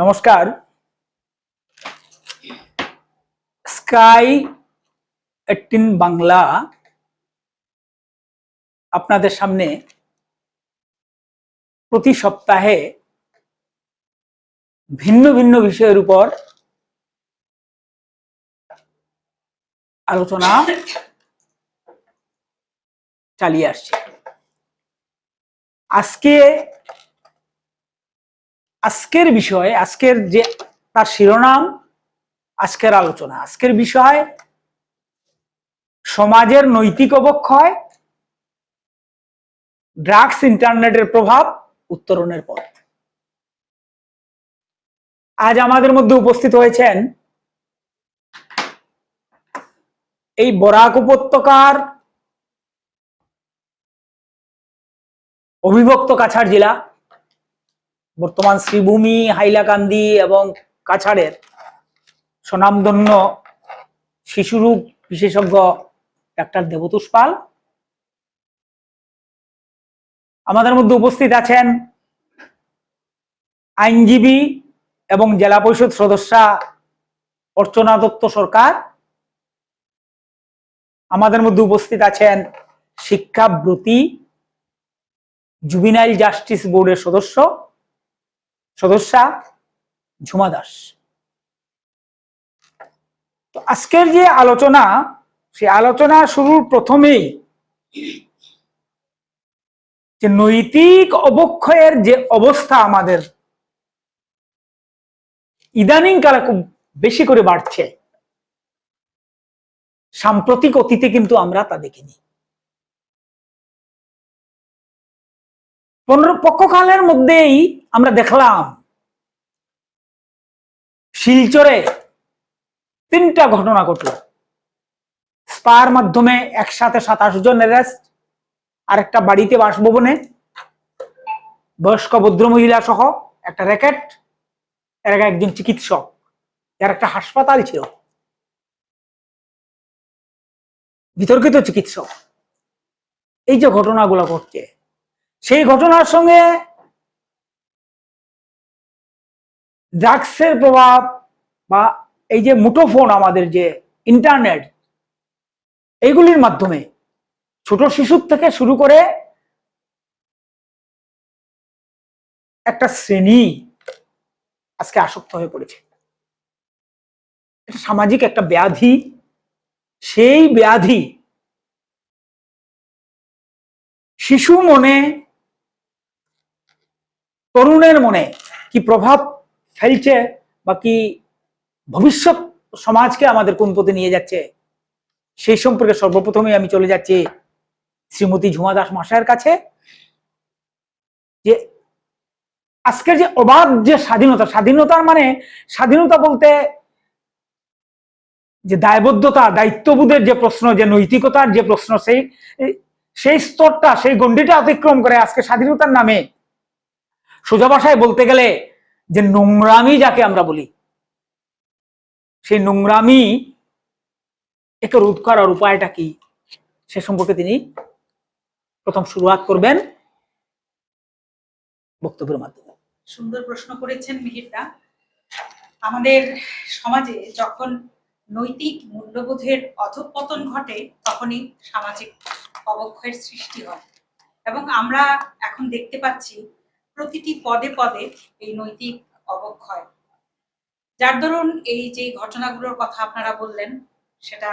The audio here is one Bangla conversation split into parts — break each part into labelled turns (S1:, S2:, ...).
S1: নমস্কার। স্কাই 18 বাংলা আপনাদের সামনে প্রতি সপ্তাহে ভিন্ন ভিন্ন বিষয়ের উপর আলোচনা চালিয়ে আসছে। আজকের বিষয়, আজকের যে তার শিরোনাম, আজকের আলোচনা, আজকের বিষয় সমাজের নৈতিক অবক্ষয়, ড্রাগস ইন্টারনেটের প্রভাব, উত্তরণের পথ। আজ আমাদের মধ্যে উপস্থিত হয়েছেন এই বরাক উপত্যকার অবিভক্ত কাছাড় জেলা, বর্তমান শ্রীভূমি, হাইলাকান্দি এবং কাছাড়ের স্বনামধন্য শিশুরোগ বিশেষজ্ঞ ডাক্তার দেবতোষ পাল। আমাদের মধ্যে উপস্থিত আছেন আইনজীবী এবং জেলা পরিষদ সদস্যা অর্চনা দত্ত সরকার। আমাদের মধ্যে উপস্থিত আছেন শিক্ষাব্রতী জুভিনাইল জাস্টিস বোর্ডের সদস্যা ঝুমা দাস। তো আজকের যে আলোচনা, সেই আলোচনা শুরুর প্রথমেই যে নৈতিক অবক্ষয়ের যে অবস্থা আমাদের ইদানিং কালে খুব বেশি করে বাড়ছে, সাম্প্রতিক অতীতে কিন্তু আমরা তা দেখিনি। পক্ষকালের মধ্যেই আমরা দেখলাম শিলচরে 3টা ঘটনা ঘটল। স্পার মাধ্যমে একসাথে 27 জন অ্যারেস্ট, আর একটা বাড়িতে বাসভবনে বয়স্ক ভদ্রমহিলা সহ একটা র্যাকেট, এর একজন চিকিৎসক, এর একটা হাসপাতাল ছিল, বিতর্কিত চিকিৎসক। এই যে ঘটনাগুলো ঘটছে, সেই ঘটনার সঙ্গে ড্রাগসের প্রভাব বা এই যে মুঠোফোন, আমাদের যে ইন্টারনেট, এইগুলির মাধ্যমে ছোট শিশুর থেকে শুরু করে একটা শ্রেণী আজকে আসক্ত হয়ে পড়েছে। এটা সামাজিক একটা ব্যাধি। সেই ব্যাধি শিশু মনে, তরুণের মনে কি প্রভাব ফেলছে বা কি ভবিষ্যৎ সমাজকে আমাদের কোন পথে নিয়ে যাচ্ছে, সেই সম্পর্কে সর্বপ্রথমে আমি চলে যাচ্ছি শ্রীমতী ঝুমা দাস মহাশয়ের কাছে। যে আজকের যে অবাধ যে স্বাধীনতার মানে, স্বাধীনতা বলতে যে দায়বদ্ধতা, দায়িত্ববোধের যে প্রশ্ন, যে নৈতিকতার যে প্রশ্ন, সেই স্তরটা, সেই গণ্ডিটা অতিক্রম করে আজকে স্বাধীনতার নামে সোজা ভাষায় বলতে গেলে যে নোংরামি যাকে আমরা বলি, সেই নোংরামি একে রোধ করার উপায়টা কি, সে সম্পর্কে তিনি প্রথম শুরুয়াত করবেন বক্তব্যের মাধ্যমে।
S2: সুন্দর প্রশ্ন করেছেন মিহিরদা। আমাদের সমাজে যখন নৈতিক মূল্যবোধের অধঃপতন ঘটে, তখনই সামাজিক অবক্ষয়ের সৃষ্টি হয়, এবং আমরা এখন দেখতে পাচ্ছি প্রতিটি পদে পদে এই নৈতিক অবক্ষয়। যার দরুন এই যে ঘটনাগুলোর কথা আপনারা বললেন, সেটা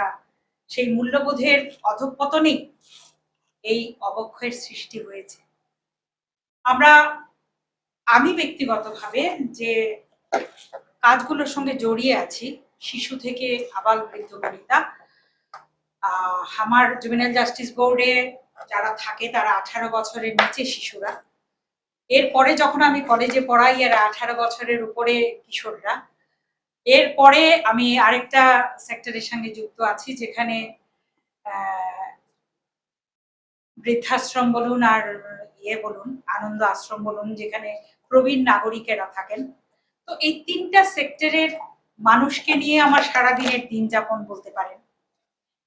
S2: সেই মূল্যবোধের অধঃপতনেই এই অবক্ষয়ের সৃষ্টি হয়েছে। আমি ব্যক্তিগতভাবে যে কাজগুলোর সঙ্গে জড়িয়ে আছি, শিশু থেকে আবাল বৃদ্ধ বনিতা, আমার জুভেনাইল জাস্টিস বোর্ডে যারা থাকে তারা 18 বছরের নিচে শিশুরা। এরপরে যখন আমি কলেজে পড়াই, এরা 18 বছরের উপরে কিশোররা। এরপরে আমি আরেকটা সেক্টরের সঙ্গে যুক্ত আছি, যেখানে বৃদ্ধাশ্রম বলুন আর বলুন, আনন্দ আশ্রম বলুন, যেখানে প্রবীণ নাগরিকেরা থাকেন। তো এই 3টা সেক্টরের মানুষকে নিয়ে আমার সারাদিনের দিন যাপন বলতে পারেন।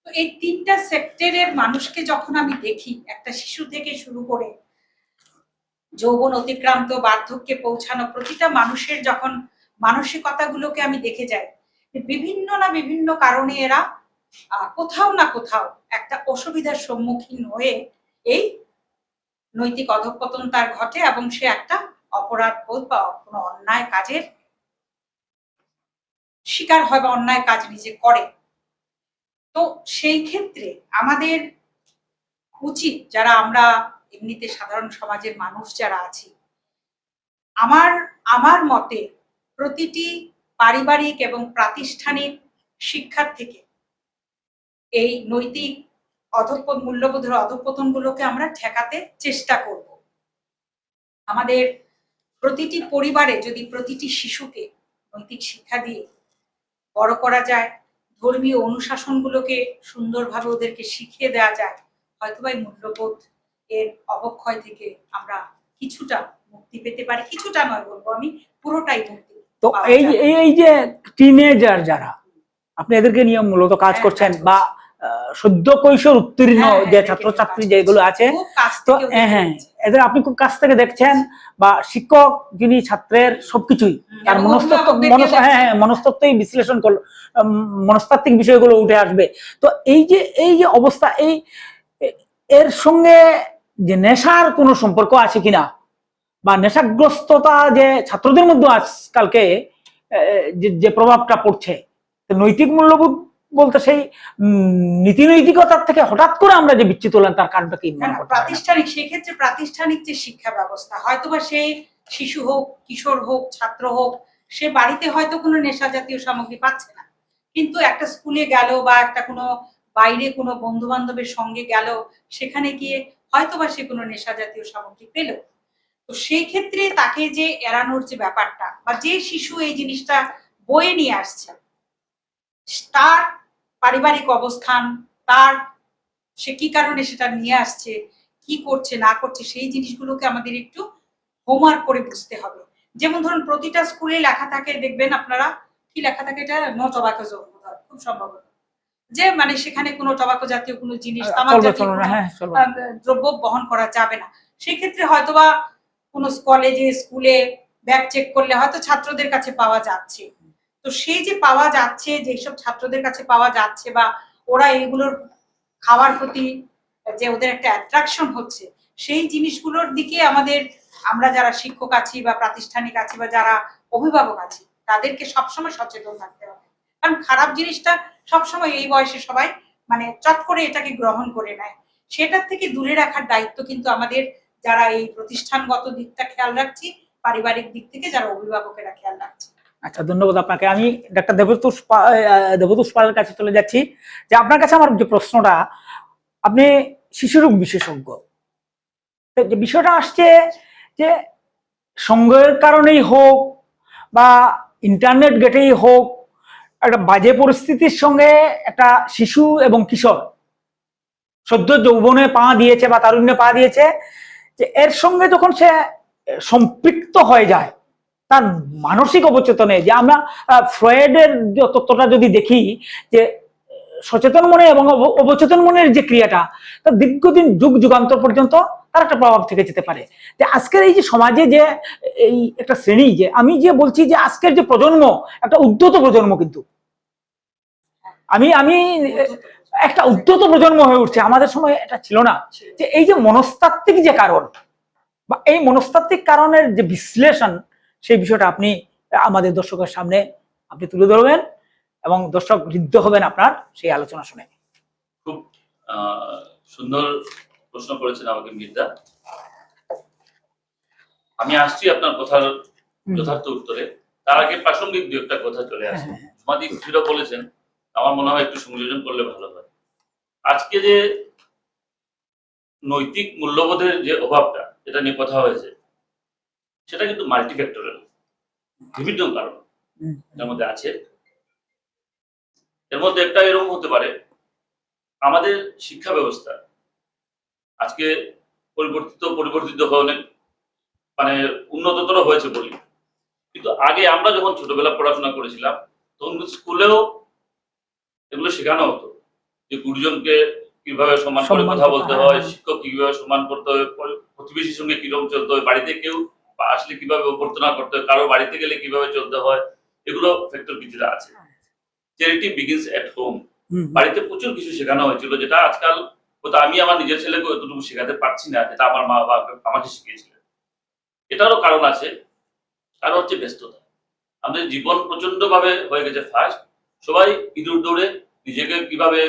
S2: তো এই 3টা সেক্টরের মানুষকে যখন আমি দেখি, একটা শিশু থেকে শুরু করে যৌবন অতিক্রান্ত বার্ধক্যে পৌঁছানো প্রতিটা মানুষের যখন মানসিকতাগুলোকে আমি দেখে যাই যে বিভিন্ন কারণে এরা কোথাও না কোথাও একটা অসুবিধার সম্মুখীন হয়ে এই নৈতিক অধঃপতন তার ঘটে এবং সে একটা অপরাধ বোধ বা কোনো অন্যায় কাজের শিকার হয় বা অন্যায় কাজ নিজে করে। তো সেই ক্ষেত্রে আমাদের উচিত, যারা আমরা এমনিতে সাধারণ সমাজের মানুষ যারা আছি, আমার আমার মতে প্রতিটি পারিবারিক এবং প্রাতিষ্ঠানিক শিক্ষার থেকে এই নৈতিক মূল্যবোধের অধঃপতন গুলোকে আমরা ঠেকাতে চেষ্টা করব। আমাদের প্রতিটি পরিবারে যদি প্রতিটি শিশুকে নৈতিক শিক্ষা দিয়ে বড় করা যায়, ধর্মীয় অনুশাসনগুলোকে সুন্দরভাবে ওদেরকে শিখিয়ে দেওয়া যায়, হয়তোবা এই মূল্যবোধ এর অবক্ষয় থেকে আমরা কিছুটা মুক্তি পেতে পারি। কিছুটা নয় বলবো আমি, পুরোটাই মুক্তি।
S1: তো এই যে টিনেজার যারা, আপনি এদেরকে নিয়ে মূলত কাজ করছেন, বা সদ্য কৈশোর উত্তীর্ণ যে ছাত্রছাত্রী যেগুলো আছে, তো হ্যাঁ এদের আপনি খুব কাছ থেকে দেখছেন, বা শিক্ষক যিনি ছাত্রের সবকিছুই তার মনস্তত্ত্বই বিশ্লেষণ করলো, মনস্তাত্ত্বিক বিষয়গুলো উঠে আসবে। তো এই যে অবস্থা, এর সঙ্গে যে নেশার কোনো সম্পর্ক আছে কিনা, বা নেশাগ্রস্ততা যে ছাত্রদের মধ্যে আজকালকে যে প্রভাবটা পড়ছে, নৈতিক মূল্যবোধ বলতে সেই নীতি নৈতিকতার থেকে হঠাৎ করে আমরা যে বিচ্যুত হলাম, তার কারণটা কি?
S2: প্রাতিষ্ঠানিক, সেক্ষেত্রে প্রাতিষ্ঠানিক যে শিক্ষা ব্যবস্থা, হয়তোবা সে শিশু হোক, কিশোর হোক, ছাত্র হোক, সে বাড়িতে হয়তো কোনো নেশা জাতীয় সামগ্রী পাচ্ছে না, কিন্তু একটা স্কুলে গেল বা একটা কোনো বাইরে কোনো বন্ধু বান্ধবের সঙ্গে গেল, সেখানে গিয়ে হয়তোবা সে কোনো নেশা জাতীয় সামগ্রী পেল। তো সেই ক্ষেত্রে তাকে যে এড়ানোর যে ব্যাপারটা, বা যে শিশু এই জিনিসটা বয়ে নিয়ে আসছে, তার পারিবারিক অবস্থান, তার সে কি কারণে সেটা নিয়ে আসছে, কি করছে না করছে, সেই জিনিসগুলোকে আমাদের একটু হোমওয়ার্ক করে বুঝতে হবে। যেমন ধরুন প্রতিটা স্কুলে লেখা থাকে, দেখবেন আপনারা, কি লেখা থাকে এটা, নো টোবাকো জোন, খুব সম্ভবত, যে মানে সেখানে কোনো টোবাকো জাতীয় কোনো জিনিস, তামাক জাতীয় দ্রব্য বহন করা যাবে না। সেই ক্ষেত্রে হয়তোবা কোনো কলেজে স্কুলে ব্যাগ চেক করলে হয়তো ছাত্রদের কাছে পাওয়া যাচ্ছে। তো সেই যে পাওয়া যাচ্ছে, যেসব ছাত্রদের কাছে পাওয়া যাচ্ছে, বা ওরা এগুলোর খাওয়ার প্রতি যে ওদের একটা অ্যাট্রাকশন হচ্ছে, সেই জিনিসগুলোর দিকে আমরা যারা শিক্ষক আছি বা প্রাতিষ্ঠানিক আছি বা যারা অভিভাবক আছি, তাদেরকে সবসময় সচেতন থাকতে হবে। কারণ খারাপ জিনিসটা সবসময় এই বয়সে সবাই মানে চট করে এটাকে গ্রহণ করে নেয়। সেটার থেকে দূরে রাখার দায়িত্ব কিন্তু আমাদের, যারা এই প্রতিষ্ঠানগত দিকটা খেয়াল রাখছি, পারিবারিক দিক থেকে যারা অভিভাবকেরা খেয়াল রাখছে।
S1: আচ্ছা, ধন্যবাদ আপনাকে। আমি ডাক্তার দেবতোষ পালের কাছে চলে যাচ্ছি, যে আপনার কাছে আমার যে প্রশ্নটা, আপনি শিশুরোগ বিশেষজ্ঞ, যে বিষয়টা আসছে যে সঙ্গের কারণেই হোক বা ইন্টারনেট গেটেই হোক, একটা বাজে পরিস্থিতির সঙ্গে একটা শিশু এবং কিশোর সদ্য যৌবনে পা দিয়েছে বা তারুণ্যে পা দিয়েছে, যে এর সঙ্গে যখন সে সম্পৃক্ত হয়ে যায় তার মানসিক অবচেতনে, যে আমরা ফ্রয়েডের যে তত্ত্বটা যদি দেখি, যে সচেতন মনে এবং অবচেতন মনের যে ক্রিয়াটা, তার দীর্ঘদিন যুগ যুগান্তর পর্যন্ত তার একটা প্রভাব থেকে যেতে পারে। যে আজকের এই যে সমাজে যে এই একটা শ্রেণী, যে আমি যে বলছি যে আজকের যে প্রজন্ম একটা উদ্ধত প্রজন্ম, কিন্তু আমি একটা উদ্ধত প্রজন্ম হয়ে উঠছে, আমাদের সময় এটা ছিল না। যে এই যে মনস্তাত্ত্বিক যে কারণ, বা এই মনস্তাত্ত্বিক কারণের যে বিশ্লেষণ, সেই বিষয়টা আপনি আমাদের দর্শকের সামনে আপনি তুলে ধরবেন, এবং দর্শক ঋদ্ধ হবেন আপনার সেই আলোচনা শুনে।
S3: খুব সুন্দর প্রশ্ন করেছেন আমাকে মির্জা। আমি আসছি আপনার কথার যথার্থ উত্তরে। তার আগে প্রাসঙ্গিক দু একটা কথা চলে আসে। সমাধি কিছুটা বলেছেন, আমার মনে হয় একটু সংযোজন করলে ভালো হয়। আজকে যে নৈতিক মূল্যবোধের যে অভাবটা, যেটা নিয়ে কথা হয়েছে, সেটা কিন্তু মাল্টিফ্যাক্টরিয়াল, বিভিন্ন কারণ এর মধ্যে আছে। এর মধ্যে একটা এরকম হতে পারে, আমাদের শিক্ষা ব্যবস্থা আজকে পরিবর্তিত হয়ে অনেক মানে উন্নততর হয়েছে বলি, কিন্তু আগে আমরা যখন ছোটবেলা পড়াশোনা করেছিলাম, তখন স্কুলেও এগুলো শেখানো হতো, যে গুরুজনকে কিভাবে সম্মান করে কথা বলতে হয়, শিক্ষক কিভাবে সম্মান করতে হয়, প্রতিবেশীর সঙ্গে কিরকম চলতে হয়, বাড়িতে কেউ আসলে কিভাবে অভ্যর্থনা করতে হয়, কারো বাড়িতে গেলে কিভাবে চলতে হয়, এগুলো ফ্যাক্টর কিছুটা আছে। Charity begins at home. বাড়িতে প্রচুর কিছু শেখানো হয়েছিল, যেটা আজকাল হয়তো আমি আমার নিজের ছেলেকে এতটুকু শেখাতে পারছি না, যেটা আমার মা বাবা আমাকে শিখিয়েছিলেন। এটারও কারণ আছে। কারণ হচ্ছে ব্যস্ততা। আমাদের জীবন প্রচন্ড ভাবে হয়ে গেছে ফাস্ট। সবাই ইঁদুর দৌড়ে নিজেকে কিভাবে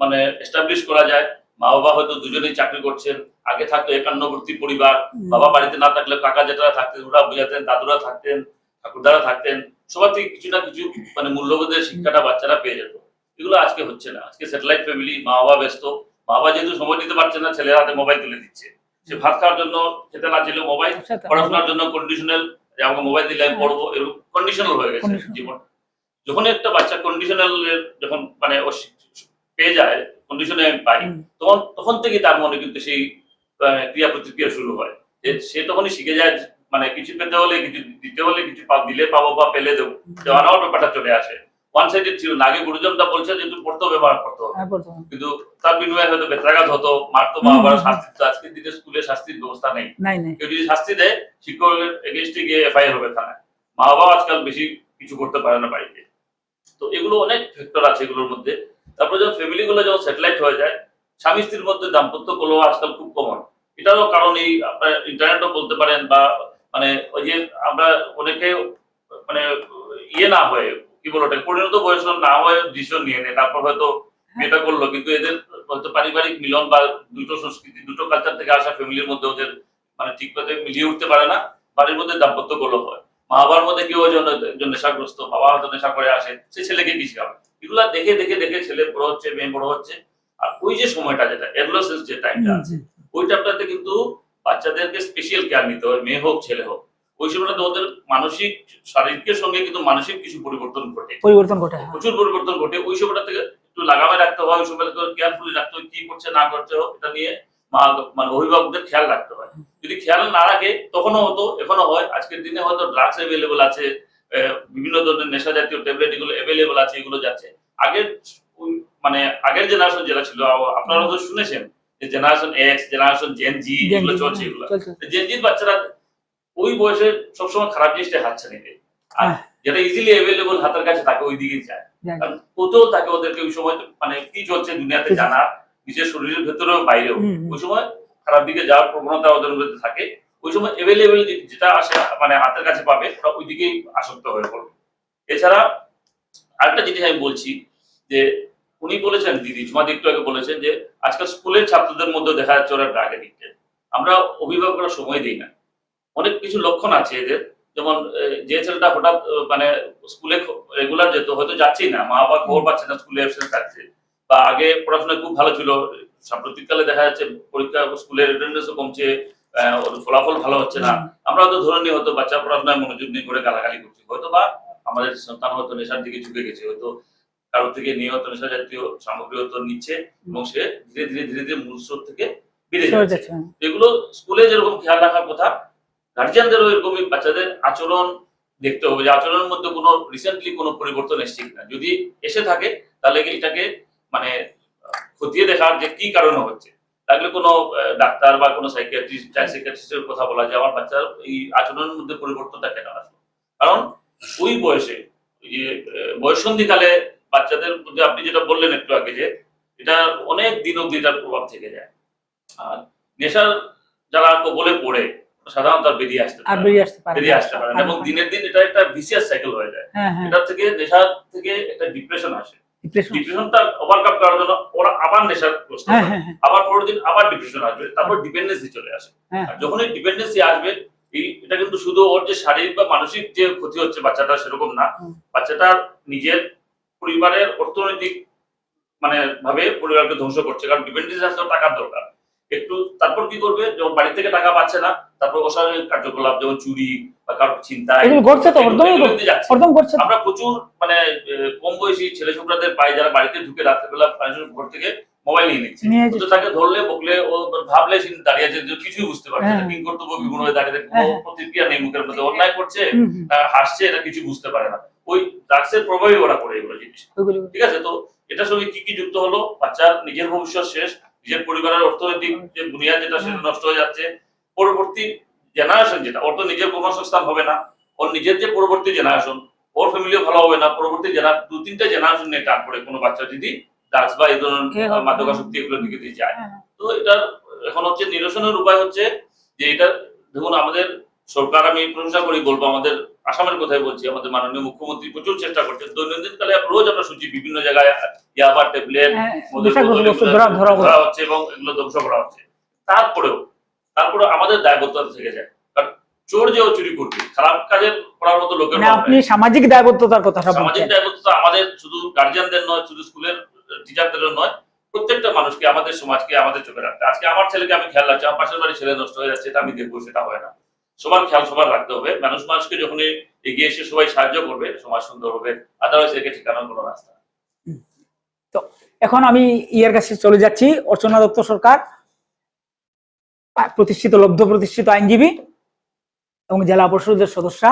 S3: মানে এস্টাবলিশ করা যায়। মা বাবা হয়তো দুজনেই চাকরি করছেন। আগে থাকতো একান্নবর্তী পরিবার। বাবা বাড়িতে না থাকলে কাকা জেঠারা থাকতেন, ওরা বুঝাতেন, দাদুরা থাকতেন, ঠাকুরদারা থাকতেন। সবার থেকে কিছু না কিছু মানে মূল্যবোধের শিক্ষাটা বাচ্চারা পেয়ে যেত। এগুলো আজকে হচ্ছে না। আজকে স্যাটেলাইট ফ্যামিলি, মা বাবা ব্যস্ত। মা বাবা যেহেতু সময় দিতে পারছে না, ছেলের হাতে মোবাইল তুলে দিচ্ছে। সে ভাত খাওয়ার জন্য খেতে না চাইলেও মোবাইল, পড়াশোনার জন্য কন্ডিশনাল, যে আমাকে মোবাইল দিলে আমি পড়বো, এরকম কন্ডিশনাল হয়ে গেছে জীবন। যখন একটা বাচ্চা কন্ডিশনাল যখন মানে ও পেয়ে যায়, কন্ডিশনে আমি পাই, তখন থেকে তার মনে কিন্তু সেই ক্রিয়া প্রতিক্রিয়া শুরু হয়। যে সে তখনই শিখে যায়, মানে কিছু পেতে হলে, কিছু দিতে হলে, কিছু দিলে পাবো বা পেলে দেবো, দেওয়া নেওয়ার ব্যাপারটা চলে আসে। ওয়ান সাইডেড ছিল না। আগে গুরুজনটা বলছে যে তুই পড়তে হবে, ব্যবহার করতে হবে, কিন্তু তার বিনিময়ে হয়তো বেত্রাঘাত হতো, মারতো, মা বাবার শাস্তি। আজকের দিনে স্কুলে শাস্তির ব্যবস্থা নেই। কেউ যদি শাস্তি দেয়, শিক্ষকের এগেইনস্টে গিয়ে এফআইআর হবে থানায়। মা বাবা আজকাল বেশি কিছু করতে পারে না বাড়িতে। তো এগুলো অনেক ফ্যাক্টর আছে এগুলোর মধ্যে। তারপরে যখন ফ্যামিলি গুলো যখন স্যাটেলাইট হয়ে যায়, স্বামী স্ত্রীর মধ্যে দাম্পত্য কলহ আজকাল খুব কমন। এটারও কারণ এই আপনার ইন্টারনেটও বলতে পারেন, বা মানে ওই যে আমরা অনেকে মানে ইয়ে না হয়ে, কি বলো, পরিণত বয়স না হয়ে ডিসিশন নিয়ে নেয়, তারপর হয়তো বিয়েটা করলো, কিন্তু এদের হয়তো পারিবারিক মিলন বা দুটো সংস্কৃতি, দুটো কালচার থেকে আসা ফ্যামিলির মধ্যে ওদের মানে ঠিক মতো মিলিয়ে উঠতে পারে না, বাড়ির মধ্যে দাম্পত্য কলহ হয়। মা বাবার মধ্যে কেউ একজন নেশাগ্রস্ত, বাবা হয়তো নেশা করে আসে, সে ছেলেকে কি শেখাবে? এগুলা দেখে দেখে দেখে ছেলে বড় হচ্ছে, মেয়ে বড় হচ্ছে। আর ওই যে সময়টা, যেটা এডোলেসেন্স যে টাইমটা আছে, ওই টাইমটাতে কিন্তু বাচ্চাদেরকে স্পেশাল কেয়ার নিতে হয়, মেয়ে হোক ছেলে হোক। ওই সময়টাতে ওদের মানসিক, শারীরিকের সঙ্গে কিন্তু মানসিক কিছু পরিবর্তন ঘটে, প্রচুর পরিবর্তন ঘটে। ওই সময়টা থেকে একটু লাগামে রাখতে হয়, ওই সময়টা কেয়ারফুলি রাখতে হয়, কি করছে না করছে এটা নিয়ে মানে অভিভাবকদের খেয়াল রাখতে হয়। যদি খেয়াল না রাখে, তখনও হতো, এখনো হয়। আজকের দিনে হয়তো ড্রাগস অ্যাভেলেবল আছে, বিভিন্ন ধরনের নেশা জাতীয় ট্যাবলেট এগুলো অ্যাভেলেবল আছে, এগুলো যাচ্ছে। আগের মানে আগের জেনারেশন যেটা ছিল, আপনারা তো শুনেছেন যে জেনারেশন এক্স, জেনারেশন জেন জি, এগুলো চলছে। এগুলো জেন জির বাচ্চারা ওই বয়সে সবসময় খারাপ জিনিসটা হাতছে নিতে, আর যেটা ইজিলি অ্যাভেলেবল হাতের কাছে থাকে ওই দিকেই যায়। কারণ কোথাও থাকে ওদেরকে ওই সময় মানে কি চলছে দুনিয়াতে জানা, নিজের শরীরের ভেতরেও বাইরেও ওই সময় খারাপ দিকে যাওয়ার প্রবণতা ওদের মধ্যে থাকে। ওই সময় অ্যাভেলেবল যেটা আসে মানে হাতের কাছে পাবে, ওরা ওই দিকেই আসক্ত হয়ে পড়বে। এছাড়া আরেকটা জিনিস আমি বলছি, যে উনি বলেছেন, দিদি ঝুমাদি একটু আগে বলেছেন, যে আজকাল স্কুলের ছাত্রদের মধ্যে দেখা যাচ্ছে ওরা ড্রাগ এডিক্টেড। আমরা অভিভাবকরা সময় দিই না। অনেক কিছু লক্ষণ আছে এদের, যেমন যে ছেলেটা হঠাৎ মানে স্কুলে রেগুলার যেত, হয়তো যাচ্ছেই না, মা বাবা খবর পাচ্ছে না, স্কুলে অ্যাবসেন্ট থাকছে, বা আগে পড়াশোনায় খুব ভালো ছিল, সাম্প্রতিককালে দেখা যাচ্ছে পরীক্ষা, স্কুলের অ্যাটেন্ডেন্সও কমছে, ওর ফলাফল ভালো হচ্ছে না। আমরা হয়তো ধরে নিই হয়তো বাচ্চা পড়াশোনায় মনোযোগ নিয়ে করে গালাগালি করছি, হয়তো বা আমাদের সন্তান হয়তো নেশার দিকে ঝুঁকে গেছে, হয়তো কারোর থেকে নিয়ে হয়তো নেশা জাতীয় সামগ্রী হয়তো নিচ্ছে, এবং সে ধীরে ধীরে ধীরে ধীরে মূল স্রোত থেকে বেরিয়ে যাচ্ছে। এগুলো স্কুলে যেরকম খেয়াল রাখার কথা, গার্জিয়ানদেরও এরকমই বাচ্চাদের আচরণ দেখতে হবে, যে আচরণের মধ্যে কোনো রিসেন্টলি কোনো পরিবর্তন এসছে কিনা। যদি এসে থাকে, তাহলে এটাকে মানে খতিয়ে দেখার যে কি কারণে হচ্ছে। তাহলে কোনো ডাক্তার বা কোনো সাইকিয়াট্রিস্ট, চাইল্ড সাইকিয়াট্রিস্টের কথা বলা, যে আমার বাচ্চার এই আচরণের মধ্যে পরিবর্তনটা কেন আসলো। কারণ ওই বয়সে, ওই যে বয়ঃসন্ধিকালে বাচ্চাদের মধ্যে আপনি যেটা বললেন একটু আগে, যে এটা অনেক দিন অব্দি এটার প্রভাব থেকে যায়। আর নেশার যারা কবলে পড়ে, সাধারণত আর বেরিয়ে আসতে পারে না, এবং দিনের দিন এটা একটা ভিসিয়াস সাইকেল হয়ে যায়। এটা থেকে নেশা থেকে একটা ডিপ্রেশন আসে। ডিপ্রেশনটা ওভারকাম করার জন্য ওরা আবার নেশাগ্রস্ত হয়, আবার পরের দিন আবার ডিপ্রেশন আসবে, তারপর ডিপেন্ডেন্সি চলে আসে। আর যখন এই ডিপেন্ডেন্সি আসবে, এটা কিন্তু শুধু ওর যে শারীরিক বা মানসিক যে ক্ষতি হচ্ছে বাচ্চাটা, সেরকম না। বাচ্চাটার নিজের পরিবারের অর্থনৈতিক মানে ভাবে পরিবারকে ধ্বংস করছে, কারণ ডিপেন্ডেন্সি আসলে টাকার দরকার একটু। তারপর কি করবে, যখন বাড়ি থেকে টাকা পাচ্ছে না, তারপর অস্বাভাবিক কার্যকলাপ, যেমন চুরি বা কারোর চিন্তায় আমরা প্রচুর মানে কম বয়সী ছেলে ছোকরাদের পাই, যারা বাড়িতে ঢুকে রাত্রেবেলা ঘর থেকে মোবাইল নিয়ে নিচ্ছে। তো তাকে ধরলে বকলে, ও ভাবলে দাঁড়িয়ে আছে, কিছুই বুঝতে পারছে না, কিং কর্তব্য বিগুণ হয়ে দাঁড়িয়ে, কোনো প্রতিক্রিয়া নেই মুখের মধ্যে, অন্যায় করছে হাসছে, এটা কিছু বুঝতে পারে না। ওই ড্রাগসের প্রভাবে ওরা করে এগুলো জিনিস। ঠিক আছে, তো এটার সঙ্গে কি কি যুক্ত হলো, বাচ্চার নিজের ভবিষ্যৎ শেষ, নিজের পরিবারের অর্থনৈতিক যে বুনিয়াদ যেটা সেটা নষ্ট হয়ে যাচ্ছে, পরবর্তী জেনারেশন যেটা, ওর তো নিজের কর্মসংস্থান হবে না, ওর নিজের যে পরবর্তী জেনারেশন, ওর ফ্যামিলিও ভালো হবে না, পরবর্তী দু তিনটা জেনারেশন নিয়ে টান পড়ে কোনো বাচ্চা যদি ড্রাগস বা এই ধরনের মাদকাসক্তি এগুলোর দিকে দিয়ে যায়। তো এটার এখন হচ্ছে নিরসনের উপায় হচ্ছে যে এটা, দেখুন আমাদের সরকার, আমি প্রশংসা করি, বলবো আমাদের আসামের কথাই বলছি, আমাদের মাননীয় মুখ্যমন্ত্রী প্রচুর চেষ্টা করছেন। দৈনন্দিন কালে রোজ আমরা শুনছি বিভিন্ন জায়গায় ইয়াবা ট্যাবলেট ধরা হচ্ছে এবং এগুলো ধ্বংস করা হচ্ছে। তারপরে আমাদের দায়বদ্ধতা থেকে যায়, কারণ চোর যেও চুরি করবে, খারাপ কাজের করার মতো লোকের,
S1: আপনি সামাজিক দায়বদ্ধতার কথা,
S3: সামাজিক দায়বদ্ধতা আমাদের শুধু গার্জিয়ানদের নয়, শুধু স্কুলের টিচারদের নয়, প্রত্যেকটা মানুষকে, আমাদের সমাজকে আমাদের চোখে রাখতে। আজকে আমার ছেলেকে আমি খেয়াল রাখছি, আমার পাশের বাড়ির ছেলে নষ্ট হয়ে যাচ্ছে, এটা আমি দেখবো, সেটা হয় না। সবার খেয়াল সবার রাখতে হবে। মানুষকে যখন এগিয়ে এসে সবাই সাহায্য করবে, সমাজ সুন্দর হবে। আদারওয়াইজ একে ঠিকানোর কোনো রাস্তা।
S1: তো এখন আমি ইয়ের কাছে চলে যাচ্ছি। অর্চনা দত্ত সরকার প্রতিষ্ঠিত, লব্ধ প্রতিষ্ঠিত আইনজীবী এবং জেলা পরিষদের সদস্য।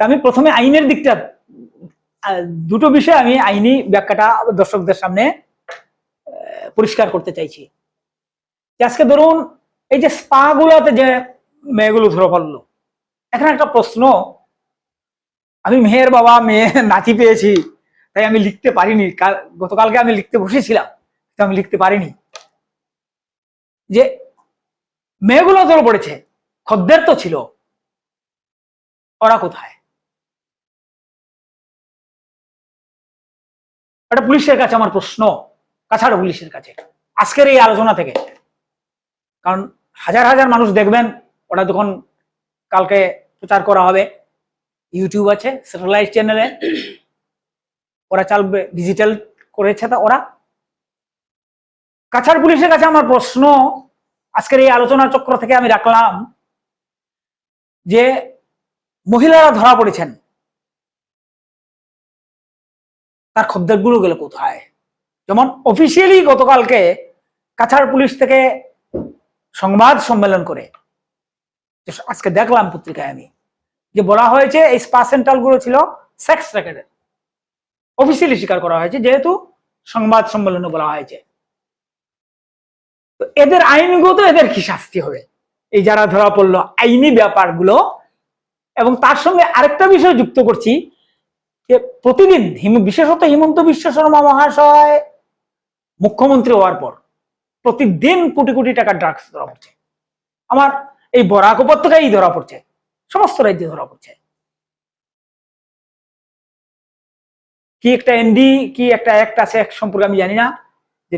S1: আমি প্রথমে আইনের দিকটা, দুটো বিষয় আমি আইনি ব্যাখ্যাটা দর্শকদের সামনে পরিষ্কার করতে চাইছি। আজকে ধরুন এই যে স্পা গুলোতে যে মেয়েগুলো ধরে পড়লো, এখানে একটা প্রশ্ন, আমি মেয়ের বাবা, মেয়ে নাতি পেয়েছি, তাই আমি লিখতে পারিনি। গতকালকে আমি লিখতে বসেছিলাম, কিন্তু আমি লিখতে পারিনি যে মেয়েগুলো ধরে পড়েছে, খদ্দের তো ছিল, ওরা কোথায়? এটা পুলিশের কাছে আমার প্রশ্ন, কাছাড় পুলিশের কাছে আজকের এই আলোচনা থেকে। কারণ হাজার হাজার মানুষ দেখবেন, ওটা যখন কালকে প্রচার করা হবে, ইউটিউব আছে, স্যাটেলাইট চ্যানেলে ওরা চালবে, ডিজিটাল করেছে, তা ওরা। কাছাড় পুলিশের কাছে আমার প্রশ্ন, আজকের এই আলোচনা চক্র থেকে আমি রাখলাম যে মহিলারা ধরা পড়েছেন, তার খদ্দেরগুলো গেল কোথায়? যেমন অফিসিয়ালি গতকালকে কাছাড় পুলিশ থেকে সংবাদ সম্মেলন করে, আজকে দেখলাম পত্রিকায় আমি, যে বলা হয়েছে এই স্পা সেন্টার গুলো ছিল সেক্স র্যাকেটের। অফিসিয়ালি স্বীকার করা হয়েছে, যেহেতু সংবাদ সম্মেলনে বলা হয়েছে। তো এদের আইনগত এদের কি শাস্তি হবে, এই যারা ধরা পড়লো, আইনি ব্যাপারগুলো। এবং তার সঙ্গে আরেকটা বিষয় যুক্ত করছি, যে প্রতিদিন বিশেষত হিমন্ত বিশ্ব শর্মা মহাশয় মুখ্যমন্ত্রী হওয়ার পর প্রতিদিন কোটি কোটি টাকা ড্রাগস ধরা পড়ছে। আমার এই বরাক উপত্যকায় ধরা পড়ছে, সমস্ত রাজ্যে ধরা পড়ছে। কি একটা এনডি, কি একটা অ্যাক্ট আছে, এক সম্পর্কে আমি জানি না, যে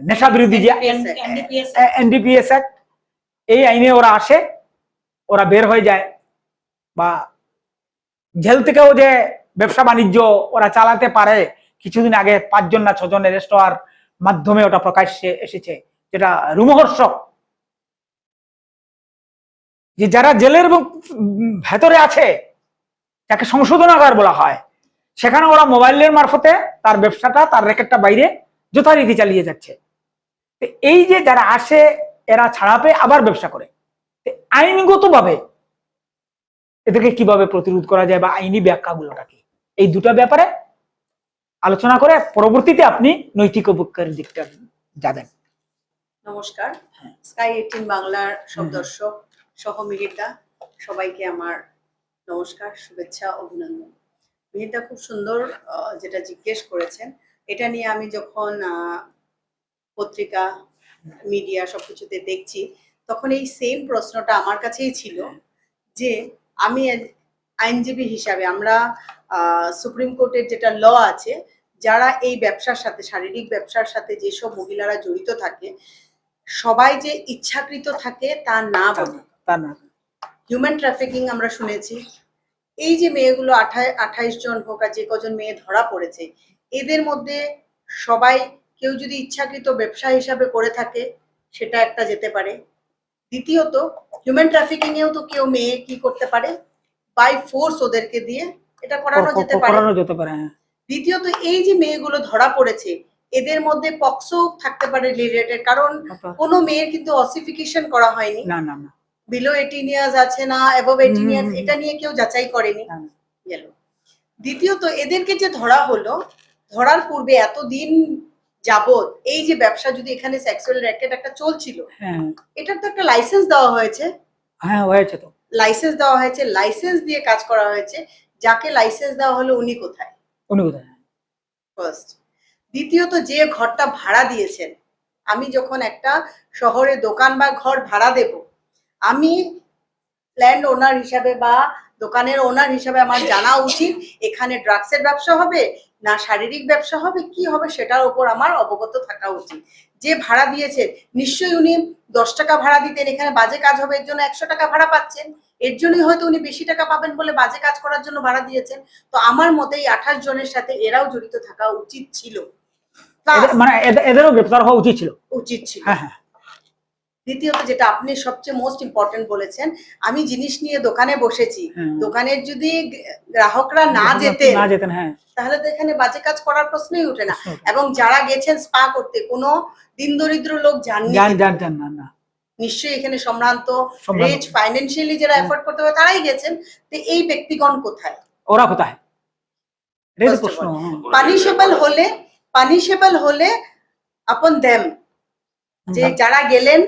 S1: নেশা বিরোধী যে এনডিপিএস অ্যাক্ট, এই আইনে ওরা আসে, ওরা বের হয়ে যায়, বা জেল থেকেও যে ব্যবসা বাণিজ্য ওরা চালাতে পারে। কিছুদিন আগে 5 জন না 6 জন অ্যারেস্ট হওয়ার মাধ্যমে ওটা প্রকাশ্যে এসেছে, যেটা রোমহর্ষক। যে যারা জেলের ভেতরে আছে, তাকে সংশোধনাগার বলা হয়, সেখানে ওরা মোবাইলের মারফতে তার ব্যবসাটা, তার র্যাকেটটা বাইরে যথারীতি চালিয়ে যাচ্ছে। এই যে যারা আসে, এরা ছাড়া পেয়ে আবার ব্যবসা করে। আইনগতভাবে এদেরকে কিভাবে প্রতিরোধ করা যায়, বা আইনি ব্যাখ্যাগুলোটা কি, এই দুটো ব্যাপারে আলোচনা করে পরবর্তীতে আপনি নৈতিক অবক্ষয়ের দিকটা যাবেন।
S4: নমস্কার, স্কাই 18 বাংলার সব দর্শক সহ মিহিরদা, সবাইকে আমার নমস্কার, শুভেচ্ছা, অভিনন্দন। মিহিরদা খুব সুন্দর যেটা জিজ্ঞেস করেছেন, এটা নিয়ে আমি যখন পত্রিকা, মিডিয়া সবকিছুতে দেখছি, তখন এই সেম প্রশ্নটা আমার কাছেই ছিল, যে আমি আইনজীবী হিসাবে, আমরা সুপ্রিম কোর্টের যেটা ল আছে, যারা এই ব্যবসার সাথে, শারীরিক ব্যবসার সাথে যেসব মহিলারা জড়িত থাকে, সবাই যে ইচ্ছাকৃত থাকে তা না বলে, হিউম্যান ট্রাফিকিং আমরা শুনেছি। এই যে মেয়েগুলো 28 জন হোক আর যে কজন মেয়ে ধরা পড়েছে, এদের মধ্যে সবাই কেউ যদি ইচ্ছাকৃত ব্যবসা হিসাবে করে থাকে, সেটা একটা যেতে পারে। দ্বিতীয়ত, হিউম্যান ট্রাফিকিং এও তো কেউ মেয়ে কি করতে পারে, বাই ফোর্স ওদেরকে দিয়ে এটা করানো যেতে পারে। দ্বিতীয়ত, এই যে মেয়েগুলো ধরা পড়েছে, এদের মধ্যে পক্সো থাকতে পারে রিলেটেড, কারণ কোনো মেয়ের কিন্তু অসিফিকেশন করা হয়নি, বিলো 18 ইয়ার্স আছে না অ্যাবভ 18 ইয়ার্স, এটা নিয়ে কেউ যাচাই করেনি। গেল। দ্বিতীয়ত, এদেরকে যে ধরা হলো, ধরার পূর্বে এতদিন যাবত এই যে ব্যবসা যদি এখানে সেক্সুয়াল র্যাকেট একটা চলছিল, এটার তো একটা লাইসেন্স দেওয়া হয়েছে,
S1: হ্যাঁ হয়েছে তো।
S4: লাইসেন্স দেওয়া হয়েছে, লাইসেন্স দিয়ে কাজ করা হয়েছে, যাকে লাইসেন্স দেওয়া হলো উনি কোথায়?
S1: উনি কোথায়?
S4: ফার্স্ট। দ্বিতীয়ত, যে ঘরটা ভাড়া দিয়েছেন, আমি যখন একটা শহরে দোকান বা ঘর ভাড়া দেব, আমি ল্যান্ড ওনার হিসাবে বা দোকানের ওনার হিসাবে আমার জানা উচিত এখানে ড্রাগসের ব্যবসা হবে না শারীরিক ব্যবসা হবে, কি হবে সেটার উপর আমার অবগত থাকা উচিত। যে ভাড়া দিয়েছেন নিশ্চয়ই উনি 10 টাকা ভাড়া দিতেন, এখানে বাজে কাজ হবে এর জন্য 100 টাকা ভাড়া পাচ্ছেন, এর জন্যই হয়তো উনি বেশি টাকা পাবেন বলে বাজে কাজ করার জন্য ভাড়া দিয়েছেন। তো আমার মতে এই 28 জনের সাথে এরাও জড়িত থাকা উচিত ছিল।
S1: মানে এদেরও গ্রেপ্তার হওয়া উচিত ছিল।
S4: উচিত ছিল।
S1: হ্যাঁ হ্যাঁ।
S4: দ্বিতীয়ত, যেটা আপনি সবচেয়ে মোস্ট ইম্পর্টেন্ট বলেছেন, আমি জিনিস নিয়ে দোকানে বসেছি, দোকানের যদি গ্রাহকরা না যেতেন
S1: হ্যাঁ,
S4: তাহলে তো এখানে বাজে কাজ করার প্রশ্নই ওঠে না। এবং যারা গেছেন স্পা করতে কোনো দিন দরিদ্র লোক যাননি,
S1: না
S4: নিশ্চয়ই এখানে সম্ভ্রান্ত রিচ ফাইন্যান্সিয়ালি যারা এফোর্ড করতে পারে তারাই গেছেন। তো এই ব্যক্তিগণ কোথায়?
S1: ওরা কোথায়? প্রশ্ন।
S4: পানিশেবল হলে আপন দেম, যে যারা গেলেন,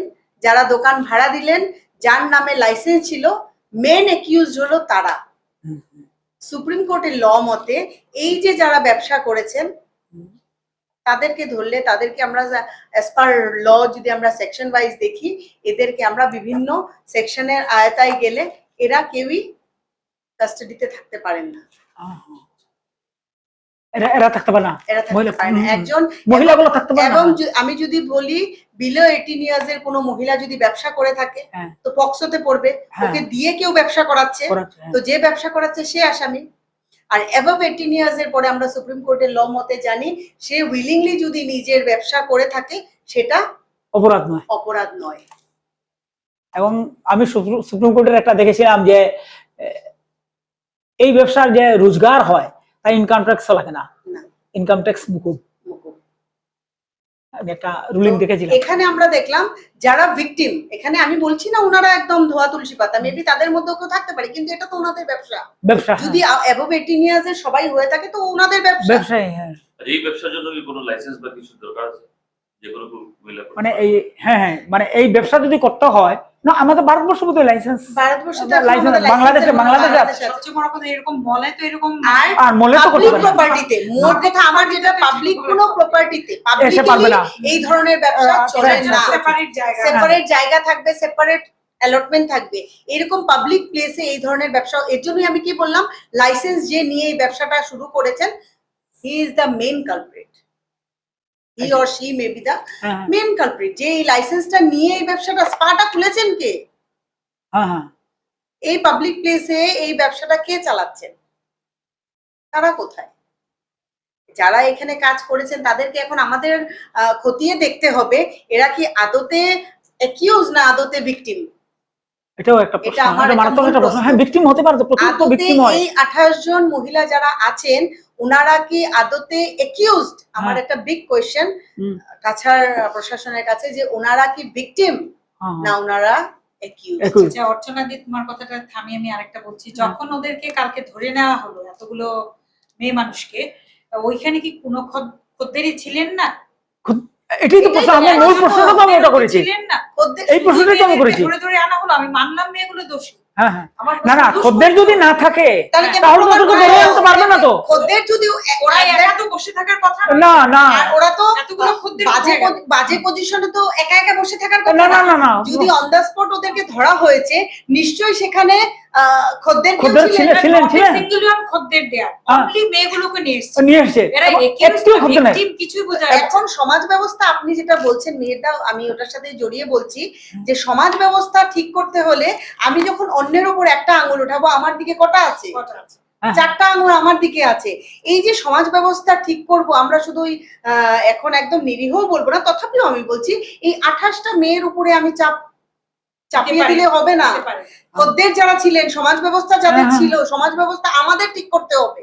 S4: যারা দোকান ভাড়া দিলেন, যার নামে লাইসেন্স ছিল, মেন অ্যাকিউজড হলো তারা। সুপ্রিম কোর্টের ল মতে এই যে যারা ব্যবসা করেছেন তাদেরকে ধরলে, তাদেরকে আমরা অ্যাজ পার ল যদি আমরা সেকশন ওয়াইজ দেখি, এদেরকে আমরা বিভিন্ন সেকশনের আয়তায় গেলে এরা কেউই কাস্টাডিতে থাকতে পারেন না।
S1: এরা থাকতে পারে না,
S4: এরা থাকতে পারে না। একজন
S1: মহিলাগুলো থাকতে পারে না।
S4: এবং আমি যদি বলি বিলো 18 ইয়ার্স এর কোনো মহিলা যদি ব্যবসা করে থাকে তো পক্সোতে পড়বে, ওকে দিয়ে কেউ ব্যবসা করাচ্ছে, তো যে ব্যবসা করাচ্ছে সে আসামি। আর অ্যাবভ 18 ইয়ার্স এর পরে আমরা সুপ্রিম কোর্টের ল মতে জানি সে উইলিংলি যদি নিজের ব্যবসা করে থাকে সেটা অপরাধ নয়।
S1: এবং আমি সুপ্রিম কোর্টের একটা দেখেছিলাম যে এই ব্যবসার যে রোজগার হয় তাই ইনকাম ট্যাক্স লাগে না, ইনকাম ট্যাক্স মুকুব। একটা রুলিং দেখেছিলাম।
S4: এখানে আমরা দেখলাম যারা ভিকটিম, এখানে আমি বলছি না ওনারা একদম ধোয়া তুলসী পাতা, মেবি তাদের মধ্যেও কেউ থাকতে পারে, কিন্তু এটা তো ওনাদের ব্যবসা। যদি অ্যাবভ 18 ইয়ার্স এর সবাই হয়ে থাকে তো ওনাদের ব্যবসা।
S3: এই ব্যবসার জন্য কি কোনো লাইসেন্স বা কিছু দরকার আছে? যেগুলো
S1: মানে এই মানে এই ব্যবসা যদি করতে হয় না, আমাদের ভারতবর্ষ মতো লাইসেন্স, বাংলাদেশে আছে।
S2: সবচেয়ে বড় কথা এরকম মলে তো এরকম
S1: আর মলে তো
S4: পাবলিক প্রপার্টিতে, মোট কথা আমার যেটা পাবলিক কোনো প্রপার্টিতে এই ধরনের ব্যবসা চলে না। সেপারেট জায়গা থাকবে, সেপারেট অ্যালটমেন্ট থাকবে, এরকম পাবলিক প্লেসে এই ধরনের ব্যবসা। এর জন্যই আমি কি বললাম, লাইসেন্স যে নিয়ে এই ব্যবসাটা শুরু করেছেন, he is the main culprit, he or she may be the main culprit. যে এই লাইসেন্সটা নিয়ে এই ব্যবসাটা স্পাটা খুলেছেন কে? এই পাবলিক প্লেসে এই ব্যবসাটা কে চালাচ্ছেন? তারা কোথায়? যারা এখানে কাজ করেছেন তাদেরকে এখন আমাদের খতিয়ে দেখতে হবে এরা কি আদতে অ্যাকিউজ না আদতে ভিকটিম।
S1: এটাও একটা প্রশ্ন, এটা মারাত্মক একটা প্রশ্ন। হ্যাঁ, ভিকটিম হতে পারে, তো প্রথম তো ভিকটিম হয়।
S4: এই 28 জন মহিলা যারা আছেন ওনারা কি আদতে অ্যাকিউজড? আমার একটা বিগ কোয়েশ্চেন কাছাড় প্রশাসনের কাছে, যে ওনারা কি ভিকটিম না ওনারা অ্যাকিউজড?
S2: আচ্ছা অর্চনা দি, তোমার কথাটা থামিয়ে আমি আরেকটা বলছি। যখন ওদেরকে কালকে ধরে নেওয়া হলো এতগুলো মেয়ে মানুষকে, ওইখানে কি কোনো খদ্দেরই ছিলেন না?
S1: এটাই তো প্রশ্ন, আমার মূল প্রশ্নটা তো আমি এটা করেছি, এই প্রশ্নটাই তো আমি করেছি।
S2: ধরে ধরে আনা হলো, আমি মানলাম মেয়েগুলো দোষী।
S1: হ্যাঁ হ্যাঁ, না না, খদ্দের যদি না থাকে তাহলে তো ওদেরকে ধরে আনতে পারবে না। তো
S4: খদ্দের যদি
S2: ওরা একা তো বসে থাকার কথা
S1: না, না,
S4: আর ওরা তো
S2: এতগুলো খদ্দের
S4: বাজে পজিশনে তো একা একা বসে থাকার কথা
S1: না। না না না,
S4: যদি অন দ্য স্পট ওদেরকে ধরা হয়েছে নিশ্চয়ই সেখানে খদ্দের
S1: ছিলেন।
S2: সিঙ্গুলার খদ্দের দেয়া, অনলি মেয়েগুলোকে নিয়ে এসেছে। কিছুই বোঝা যাচ্ছে।
S4: এখন সমাজ ব্যবস্থা, আপনি যেটা বলছেন মেয়েটা, আমি ওটার সাথে জড়িয়ে বলছি যে সমাজ ব্যবস্থা ঠিক করতে হলে আমি যখন অন্যের উপর একটা আঙুল উঠাবো, আমার দিকে কটা আছে? 4টা আঙুল আমার দিকে আছে। এই যে সমাজ ব্যবস্থা ঠিক করব, আমরা শুধু এখন একদম নিরীহ বলবো না, তথাপিও আমি বলছি এই 28টা মেয়ের উপরে আমি চাপিয়ে দিলে হবে না। খদ্দের যারা ছিলেন, সমাজ ব্যবস্থা যাদের ছিল, সমাজ ব্যবস্থা আমাদের ঠিক করতে হবে।